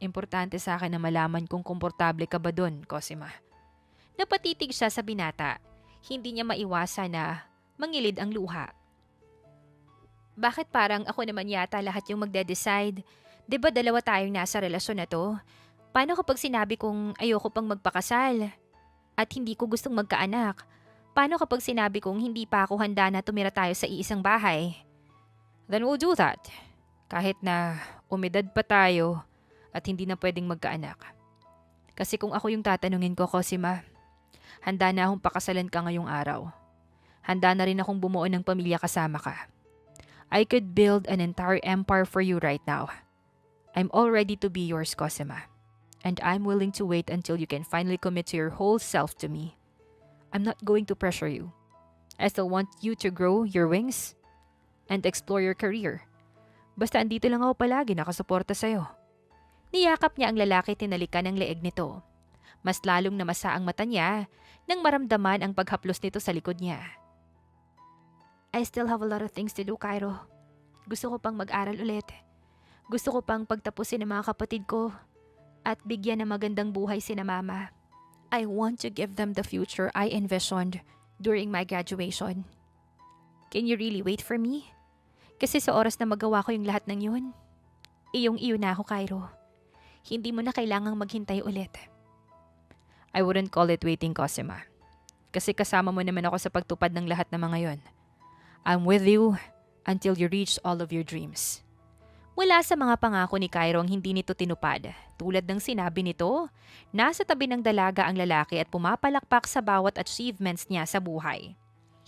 Importante sa akin na malaman kung komportable ka ba doon, Cosima." Napatitig siya sa binata. Hindi niya maiwasan na mangilid ang luha. "Bakit parang ako naman yata lahat yung magde-decide? 'Di ba dalawa tayong nasa relasyon na to? Paano kapag sinabi kong ayoko pang magpakasal at hindi ko gustong magkaanak? Paano kapag sinabi kong hindi pa ako handa na tumira tayo sa iisang bahay?" "Then we'll do that. Kahit na umedad pa tayo at hindi na pwedeng magkaanak. Kasi kung ako yung tatanungin ko, Cosima, handa na akong pakasalan ka ngayong araw. Handa na rin akong bumuo ng pamilya kasama ka. I could build an entire empire for you right now. I'm all ready to be yours, Cosima. And I'm willing to wait until you can finally commit to your whole self to me. I'm not going to pressure you. I still want you to grow your wings and explore your career. Basta andito lang ako palagi nakasuporta sa'yo." Niyakap niya ang lalaki, tinalikan ng leeg nito. Mas lalong namasa ang mata niya nang maramdaman ang paghaplos nito sa likod niya. "I still have a lot of things to do, Cairo. Gusto ko pang mag-aral ulit. Gusto ko pang pagtapusin ng mga kapatid ko at bigyan ng magandang buhay sina mama. I want to give them the future I envisioned during my graduation. Can you really wait for me? Kasi sa oras na magawa ko yung lahat ng yun, iyong-iyo na ako, Cairo. Hindi mo na kailangang maghintay ulit." "I wouldn't call it waiting, Cosima. Kasi kasama mo naman ako sa pagtupad ng lahat ng mga yon. I'm with you until you reach all of your dreams." Wala sa mga pangako ni Cairo ang hindi nito tinupad. Tulad ng sinabi nito, nasa tabi ng dalaga ang lalaki at pumapalakpak sa bawat achievements niya sa buhay.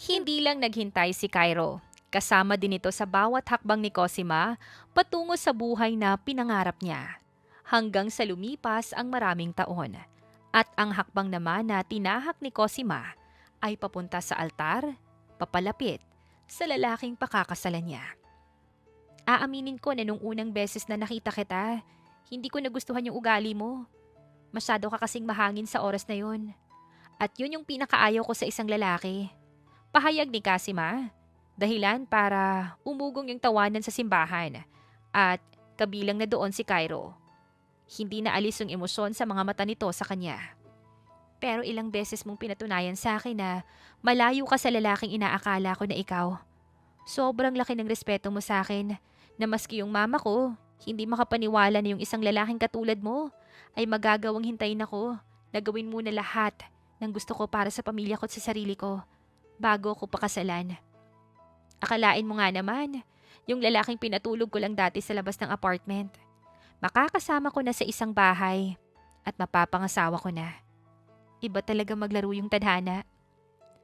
Hindi lang naghintay si Cairo. Kasama din ito sa bawat hakbang ni Cosima patungo sa buhay na pinangarap niya. Hanggang sa lumipas ang maraming taon. At ang hakbang naman na tinahak ni Cosima ay papunta sa altar, papalapit sa lalaking pakakasalan niya. Aaminin ko na nung unang beses na nakita kita, hindi ko nagustuhan yung ugali mo. Masyado ka kasing mahangin sa oras na yun. At yun yung pinakaayaw ko sa isang lalaki. Pahayag ni Cosima, dahilan para umugong yung tawanan sa simbahan at kabilang na doon si Cairo. Hindi na alis yung emosyon sa mga mata nito sa kanya. "Pero ilang beses mong pinatunayan sa akin na malayo ka sa lalaking inaakala ko na ikaw. Sobrang laki ng respeto mo sa akin na maski yung mama ko, hindi makapaniwala na yung isang lalaking katulad mo ay magagawang hintayin ako na gawin muna lahat ng gusto ko para sa pamilya ko at sa sarili ko bago ko pakasalan. Akalain mo nga naman, yung lalaking pinatulog ko lang dati sa labas ng apartment. Makakasama ko na sa isang bahay at mapapangasawa ko na. Iba talaga maglaro yung tadhana."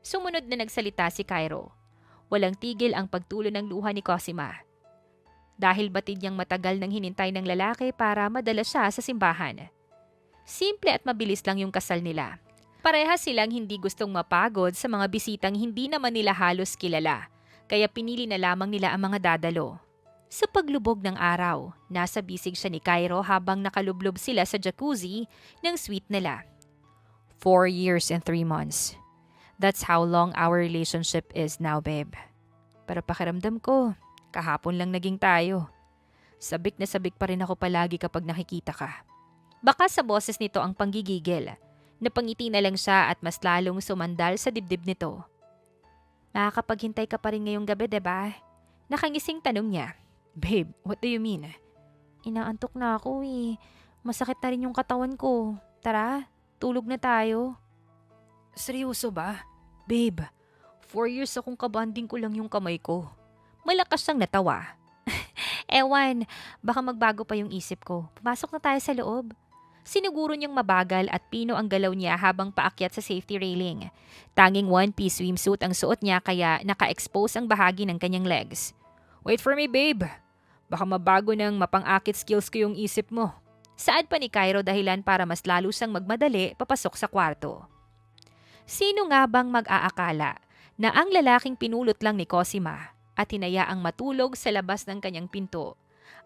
Sumunod na nagsalita si Cairo. Walang tigil ang pagtulo ng luha ni Cosima. Dahil batid niyang matagal nang hinintay ng lalaki para madala siya sa simbahan. Simple at mabilis lang yung kasal nila. Parehas silang hindi gustong mapagod sa mga bisitang hindi naman nila halos kilala, kaya pinili na lamang nila ang mga dadalo. Sa paglubog ng araw, nasa bisig siya ni Cairo habang nakalublob sila sa jacuzzi ng suite nila. 4 years and 3 months. That's how long our relationship is now, babe. Pero pakiramdam ko, kahapon lang naging tayo. Sabik na sabik pa rin ako palagi kapag nakikita ka. Baka sa boses nito ang panggigigil. Napangiti na lang siya at mas lalong sumandal sa dibdib nito. Nakakapaghintay ka pa rin ngayong gabi, 'di ba? Nakangising tanong niya. Babe, what do you mean? Inaantok na ako eh. Masakit na rin yung katawan ko. Tara, tulog na tayo. Seryoso ba? Babe, 4 years akong kabanding ko lang yung kamay ko. Malakas siyang natawa. Ewan, baka magbago pa yung isip ko. Pumasok na tayo sa loob. Siniguro niyang mabagal at pino ang galaw niya habang paakyat sa safety railing. Tanging one-piece swimsuit ang suot niya kaya naka-expose ang bahagi ng kanyang legs. Wait for me, babe. Baka mabago ng mapang-akit skills ko yung isip mo. Saad pa ni Cairo dahilan para mas lalo siyang magmadali papasok sa kwarto. Sino nga bang mag-aakala na ang lalaking pinulot lang ni Cosima at hinayaang matulog sa labas ng kanyang pinto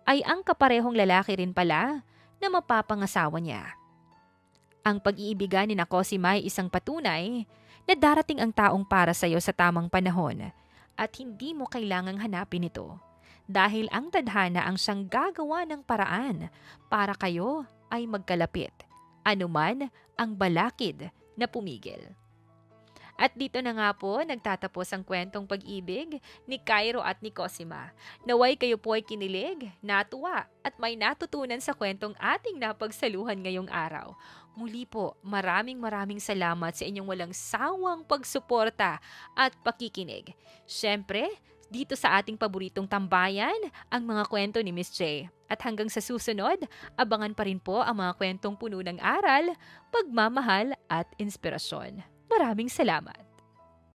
ay ang kaparehong lalaki rin pala na mapapangasawa niya. Ang pag-iibigan ni Cosima ay isang patunay na darating ang taong para sa iyo sa tamang panahon at hindi mo kailangang hanapin ito dahil ang tadhana ang siyang gagawa ng paraan para kayo ay magkalapit, anuman ang balakid na pumigil. At dito na nga po nagtatapos ang kwentong pag-ibig ni Cairo at ni Cosima. Naway kayo po ay kinilig, natuwa at may natutunan sa kwentong ating napagsaluhan ngayong araw. Muli po, maraming salamat sa inyong walang sawang pagsuporta at pakikinig. Siyempre, dito sa ating paboritong tambayan, ang mga kwento ni Miss J. At hanggang sa susunod, abangan pa rin po ang mga kwentong puno ng aral, pagmamahal at inspirasyon. Maraming salamat!